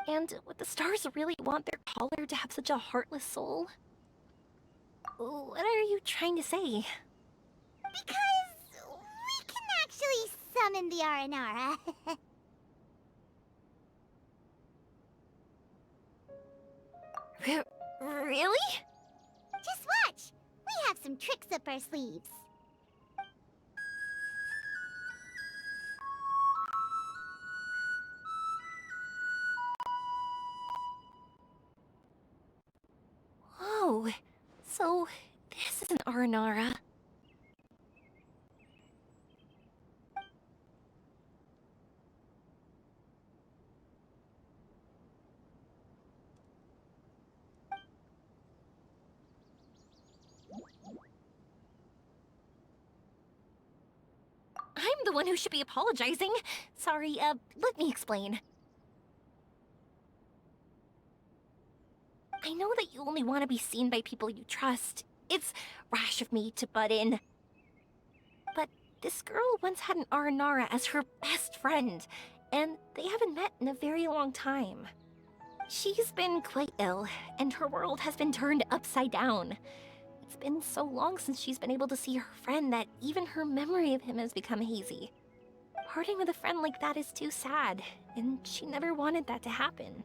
And would the stars really want their caller to have such a heartless soul? What are you trying to say? Because we can actually summon the Aranara. Really? Just watch! some tricks up our sleeves. Whoa, so this is an Aranara. I'm the one who should be apologizing. Sorry, let me explain. I know that you only want to be seen by people you trust. It's rash of me to butt in. But this girl once had an Aranara as her best friend, and they haven't met in a very long time. She's been quite ill, and her world has been turned upside down. It's been so long since she's been able to see her friend that even her memory of him has become hazy. Parting with a friend like that is too sad, and she never wanted that to happen.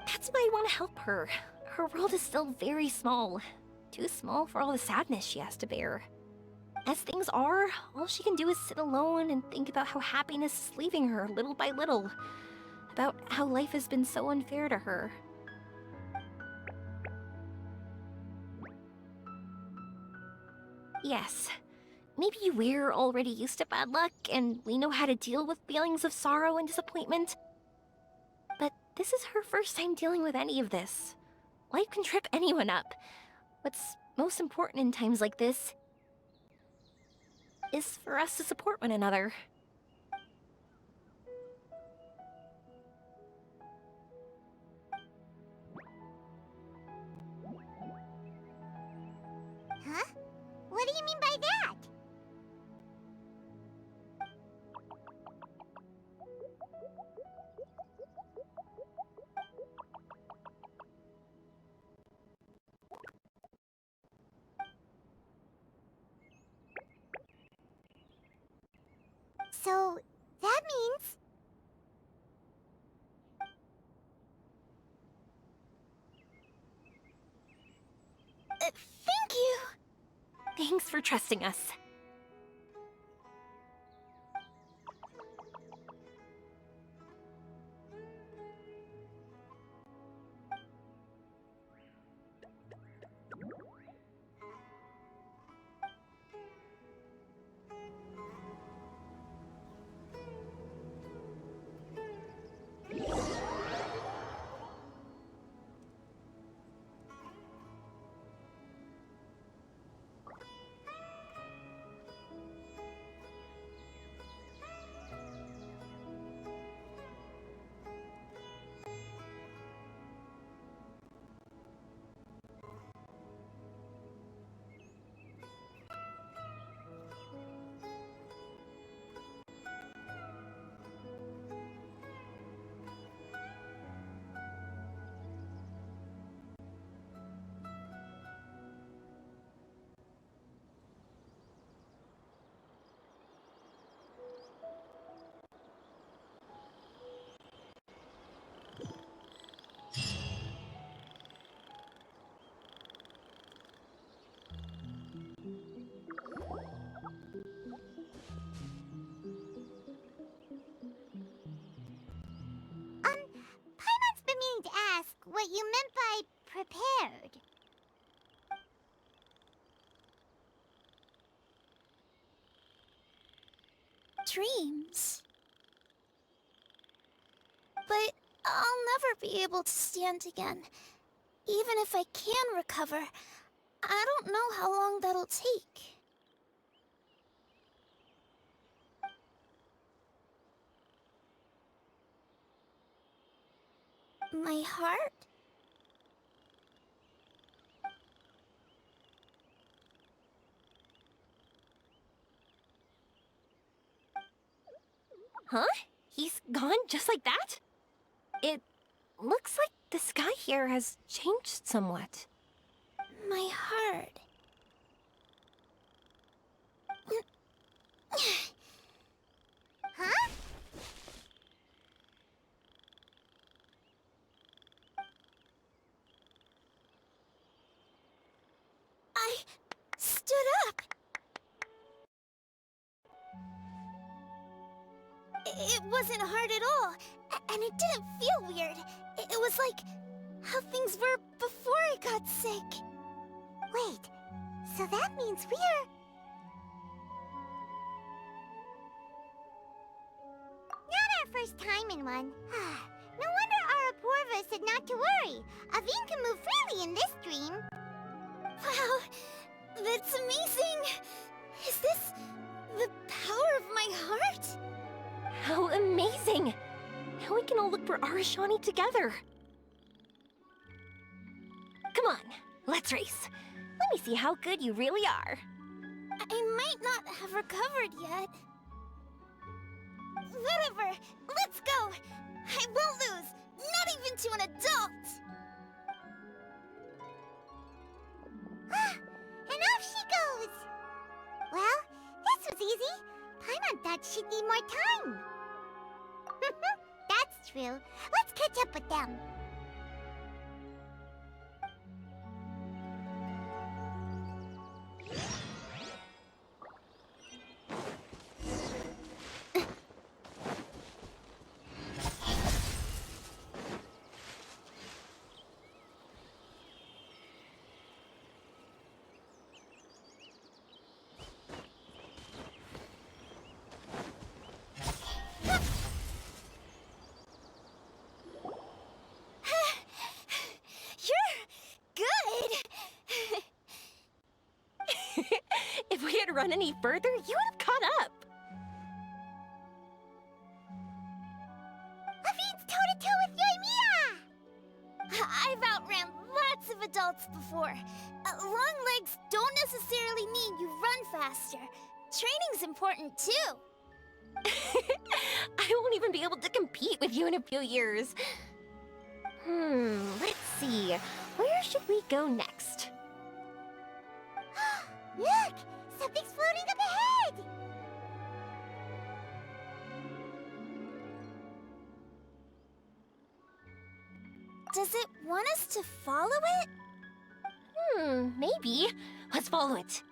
That's why I want to help her. Her world is still very small. Too small for all the sadness she has to bear. As things are, all she can do is sit alone and think about how happiness is leaving her little by little. About how life has been so unfair to her. Yes, maybe we're already used to bad luck and we know how to deal with feelings of sorrow and disappointment. But this is her first time dealing with any of this. Life can trip anyone up. What's most important in times like this is for us to support one another. Huh? What do you mean by that? So, that means... Thank you! Thanks for trusting us. Paimon's been meaning to ask what you meant by prepared. Dreams. But I'll never be able to stand again. Even if I can recover, I don't know how long that'll take. My heart? Huh? He's gone just like that? It looks like the sky here has changed somewhat. my heart. Huh? I stood up. It wasn't hard at all, and it didn't feel weird. It was like how things were before I got sick. Wait, so that means we're... Not our first time in one. No wonder Araporva said not to worry. Aveen can move freely in this dream. Wow, that's amazing! Is this the power of my heart? How amazing! Now we can all look for Arashani together. Come on, let's race. Let me see how good you really are. I might not have recovered yet. Whatever, let's go! I won't lose, not even to an adult! And off she goes! Well, this was easy. Paimon thought she'd need more time. That's true. Let's catch up with them. If we had run any further, you would have caught up. Aveen's toe-to-toe with Yoimiya! I've outran lots of adults before. Long legs don't necessarily mean you run faster. Training's important too. I won't even be able to compete with you in a few years. Let's see. Where should we go next? Look! Something's floating up ahead! Does it want us to follow it? Maybe. Let's follow it.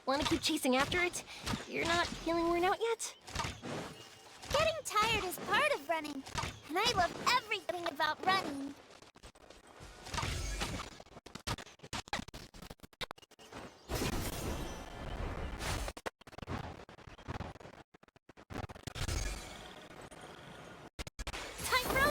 Want to keep chasing after it? You're not feeling worn out yet? Getting tired is part of running, and I love everything about running. Time for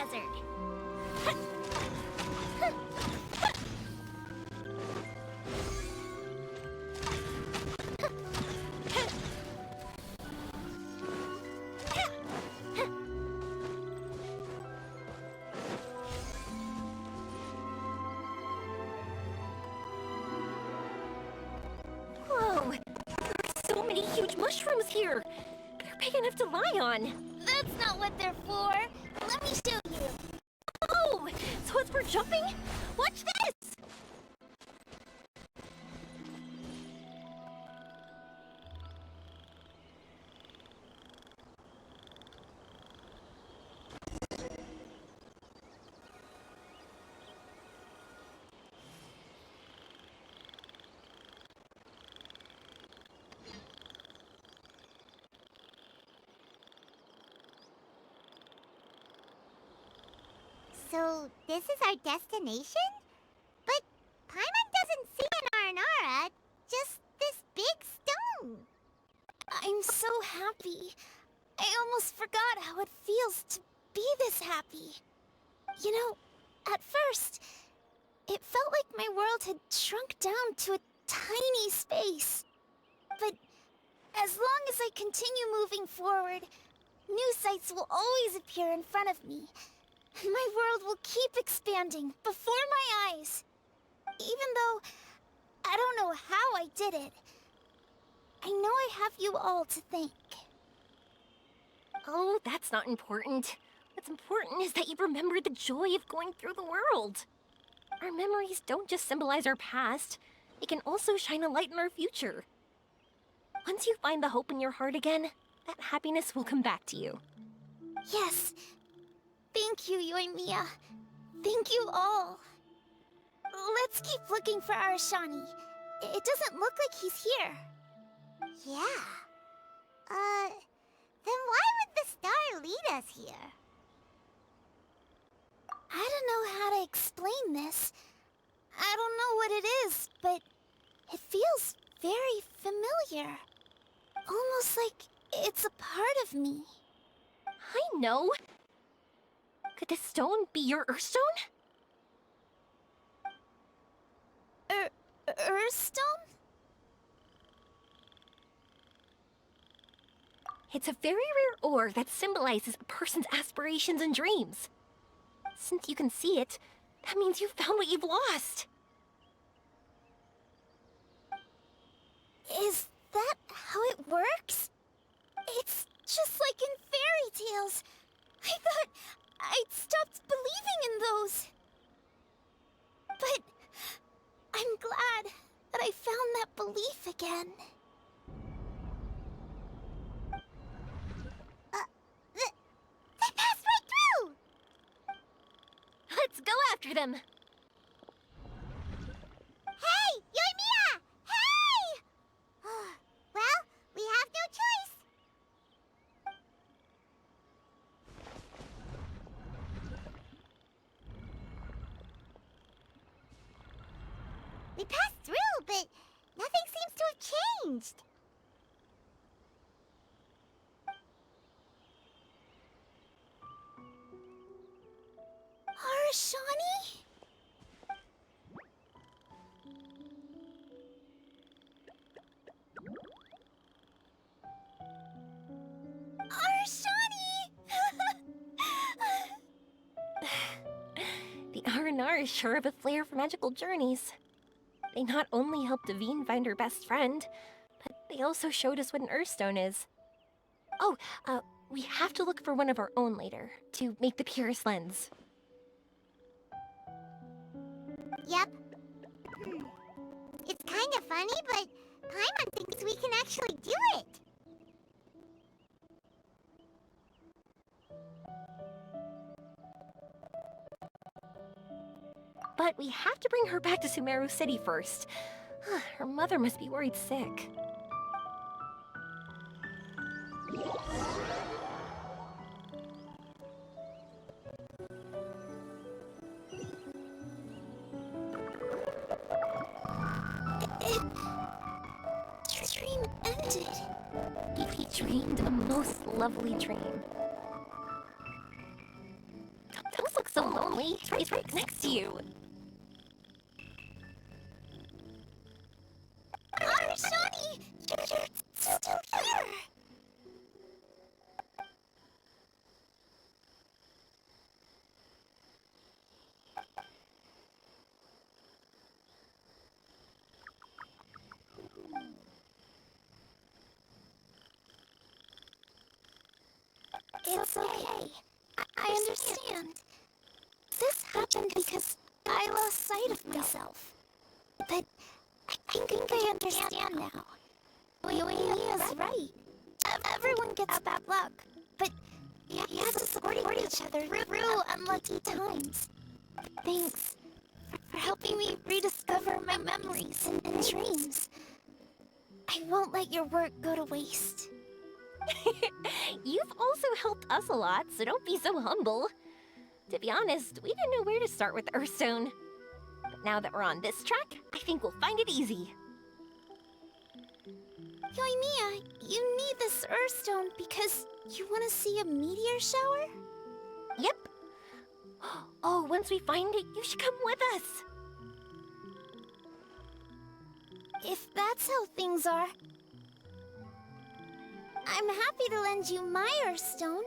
desert. Whoa! There are so many huge mushrooms here! They're big enough to lie on! That's not what they're for. Let me show you. Oh! So it's for jumping? Watch this! So, this is our destination? But Paimon doesn't see an Aranara, just this big stone. I'm so happy. I almost forgot how it feels to be this happy. You know, at first, it felt like my world had shrunk down to a tiny space. But as long as I continue moving forward, new sights will always appear in front of me. And my world will keep expanding before my eyes. Even though I don't know how I did it, I know I have you all to thank. Oh, that's not important. What's important is that you remember the joy of going through the world. Our memories don't just symbolize our past, they can also shine a light in our future. Once you find the hope in your heart again, that happiness will come back to you. Yes. Thank you, Yoimiya. Thank you all. Let's keep looking for Arashani. It doesn't look like he's here. Yeah. Then why would the star lead us here? I don't know how to explain this. I don't know what it is, but it feels very familiar. Almost like it's a part of me. I know! Could this stone be your Earthstone? Earthstone? It's a very rare ore that symbolizes a person's aspirations and dreams. Since you can see it, that means you've found what you've lost. Is that how it works? It's just like in fairy tales. I thought I'd stopped believing in those. But I'm glad that I found that belief again. They passed right through! Let's go after them! Hey! Yoimiya! Hey! Well, we have no choice. We passed through, but nothing seems to have changed. Arashani? The R&R is sure of a flair for magical journeys. They not only helped Devine find her best friend, but they also showed us what an Earthstone is. Oh, we have to look for one of our own later, to make the purest lens. Yep. It's kind of funny, but Paimon thinks we can actually do it. But we have to bring her back to Sumeru City first. Her mother must be worried sick. The dream ended. He dreamed a most lovely dream. so lonely. He's right next to you. Shani! You're still here! It's okay. I understand. This happened because I lost sight of myself. But I think I understand now. Yoimiya's right. Everyone gets bad luck, but you have to support each other through unlucky times. Thanks for helping me rediscover my memories and dreams. I won't let your work go to waste. You've also helped us a lot, so don't be so humble. To be honest, we didn't know where to start with Earthstone. But now that we're on this track, I think we'll find it easy. Yoimiya, you need this Earthstone because you want to see a meteor shower? Yep. Oh, once we find it, you should come with us. If that's how things are, I'm happy to lend you my Earthstone.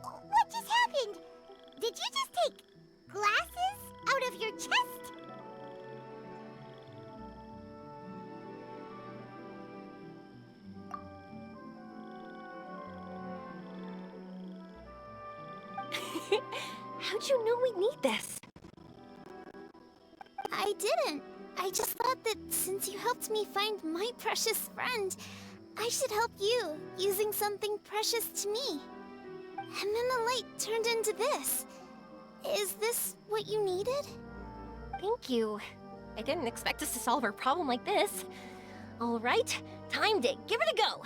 What just happened? Did you just take glasses out of your chest? How'd you know we need this? I didn't. I just thought that since you helped me find my precious friend, I should help you using something precious to me. And then the light turned into this. Is this what you needed? Thank you. I didn't expect us to solve our problem like this. All right, time to give it a go.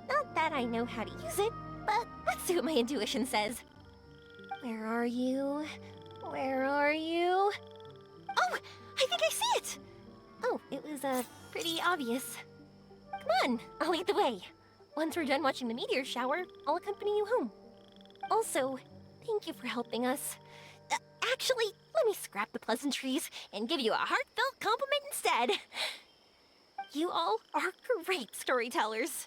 Not that I know how to use it, but let's see what my intuition says. Where are you? Where are you? Oh, I think I see it! Oh, it was, pretty obvious. Come on, I'll lead the way. Once we're done watching the meteor shower, I'll accompany you home. Also, thank you for helping us. Actually, let me scrap the pleasantries and give you a heartfelt compliment instead. You all are great storytellers.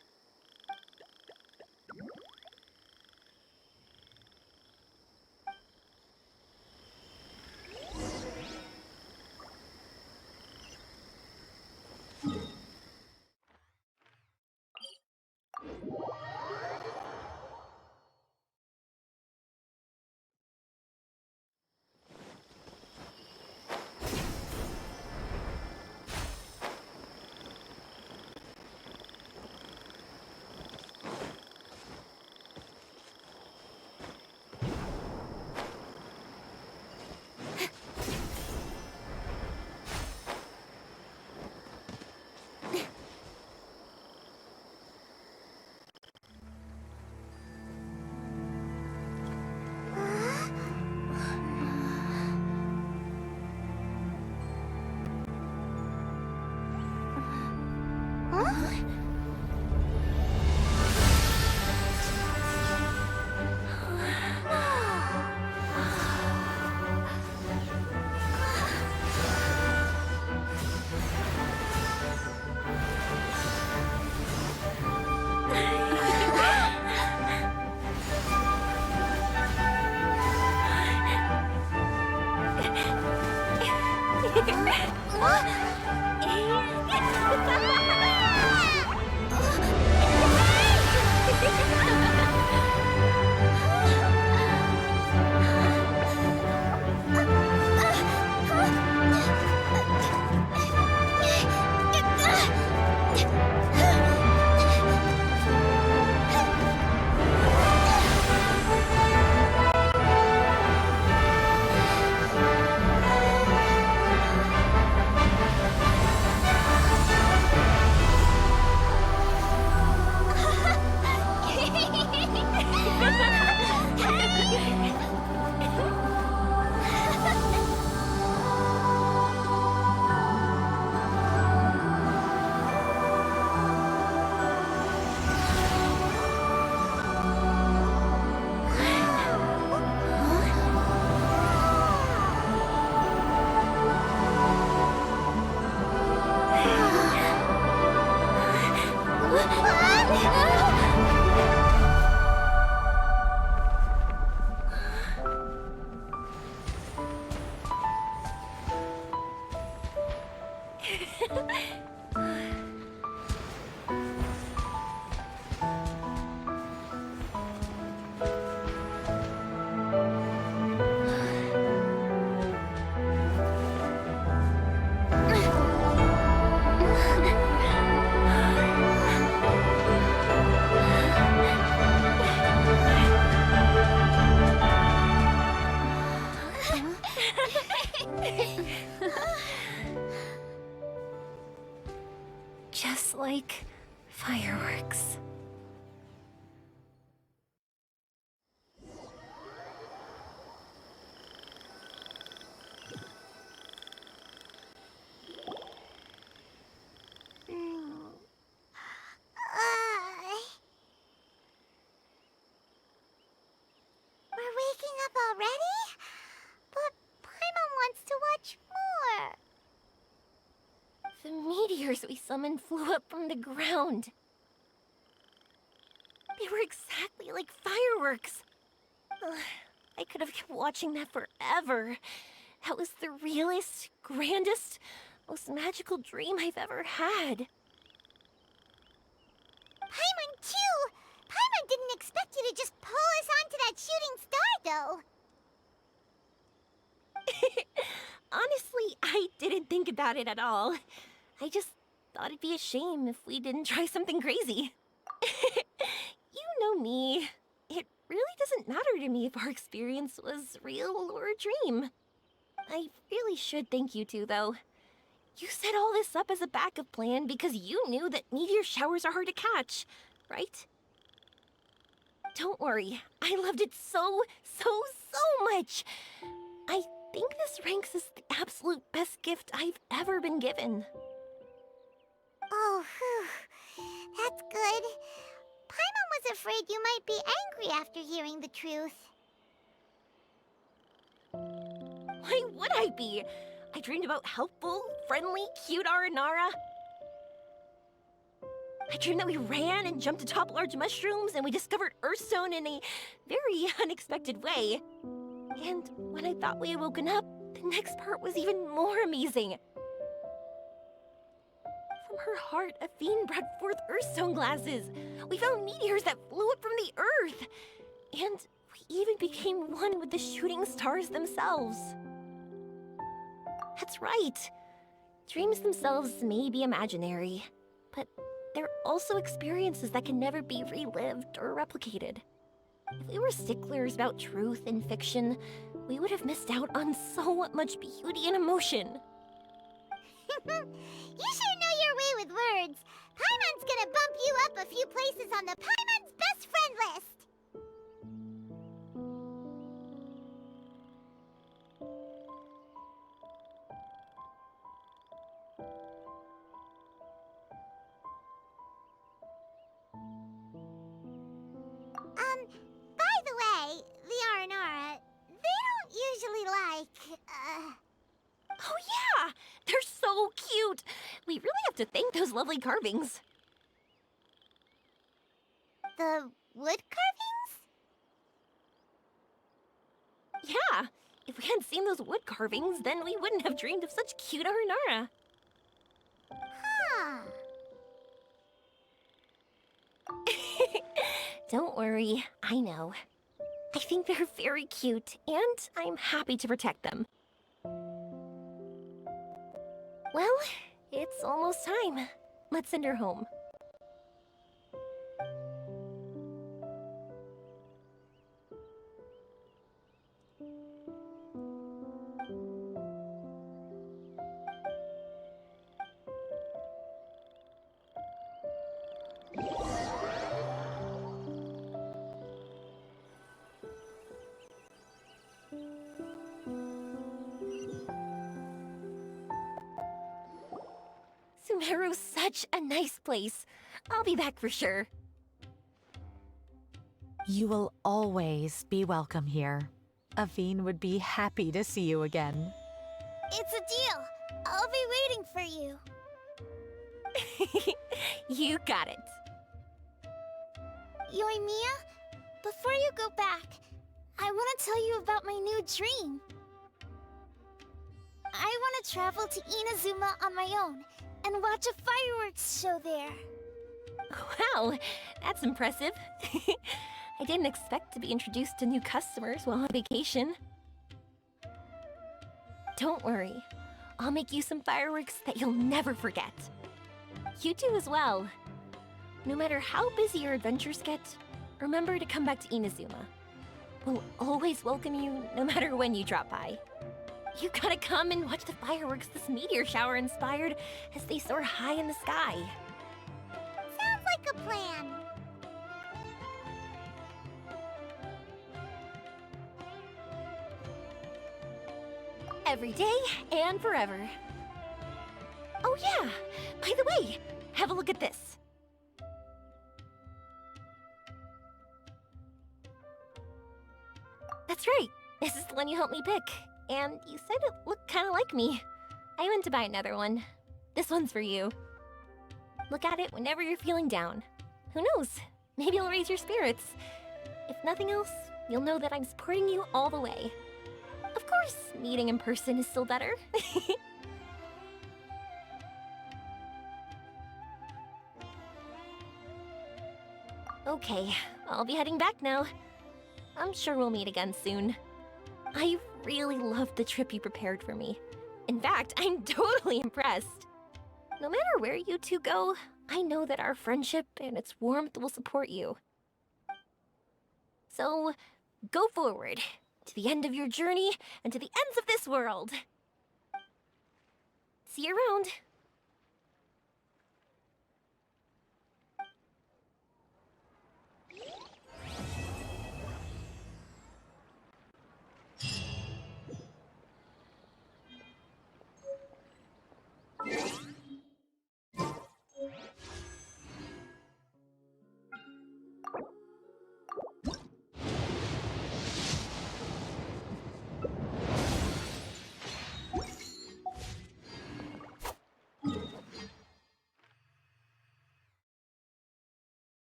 Just like fireworks. We're waking up already? But Paimon wants to watch more. The meteors we summoned flew up from the ground. They were exactly like fireworks. Ugh, I could have kept watching that forever. That was the realest, grandest, most magical dream I've ever had. Paimon too! Paimon didn't expect you to just pull us onto that shooting star, though. Honestly, I didn't think about it at all. I just thought it'd be a shame if we didn't try something crazy. You know me. It really doesn't matter to me if our experience was real or a dream. I really should thank you two, though. You set all this up as a backup plan because you knew that meteor showers are hard to catch, right? Don't worry, I loved it so much. I think this ranks as the absolute best gift I've ever been given. Oh, whew. That's good. Paimon was afraid you might be angry after hearing the truth. Why would I be? I dreamed about helpful, friendly, cute Aranara. I dreamed that we ran and jumped atop large mushrooms and we discovered Earthstone in a very unexpected way. And when I thought we had woken up, the next part was even more amazing. From her heart, Athene brought forth Earthstone glasses. We found meteors that flew up from the Earth. And we even became one with the shooting stars themselves. That's right. Dreams themselves may be imaginary, but they're also experiences that can never be relived or replicated. If we were sticklers about truth in fiction, we would have missed out on so much beauty and emotion. You sure know your way with words. Paimon's gonna bump you up a few places on the Paimon's best friend list. By the way, the Aranara, they don't usually like, Oh yeah! They're so cute! We really have to thank those lovely carvings. the wood carvings? Yeah! If we hadn't seen those wood carvings, then we wouldn't have dreamed of such cute Aranara. Huh. Don't worry, I know. I think they're very cute, and I'm happy to protect them. Well, it's almost time. Let's send her home. Sumeru's such a nice place. I'll be back for sure. You will always be welcome here. Athene would be happy to see you again. It's a deal. I'll be waiting for you. You got it. Yoimiya, before you go back, I want to tell you about my new dream. I want to travel to Inazuma on my own and watch a fireworks show there. Wow, that's impressive. I didn't expect to be introduced to new customers while on vacation. Don't worry, I'll make you some fireworks that you'll never forget. You do as well. No matter how busy your adventures get, remember to come back to Inazuma. We'll always welcome you, no matter when you drop by. You gotta come and watch the fireworks this meteor shower inspired as they soar high in the sky. Sounds like a plan. Every day and forever. Oh yeah, by the way, have a look at this. That's right, this is the one you helped me pick. And you said it looked kinda like me. I went to buy another one. This one's for you. Look at it whenever you're feeling down. Who knows, maybe it'll raise your spirits. If nothing else, you'll know that I'm supporting you all the way. Of course, meeting in person is still better. Okay, I'll be heading back now. I'm sure we'll meet again soon. I really loved the trip you prepared for me. In fact, I'm totally impressed. No matter where you two go, I know that our friendship and its warmth will support you. So, go forward, to the end of your journey, and to the ends of this world. See you around.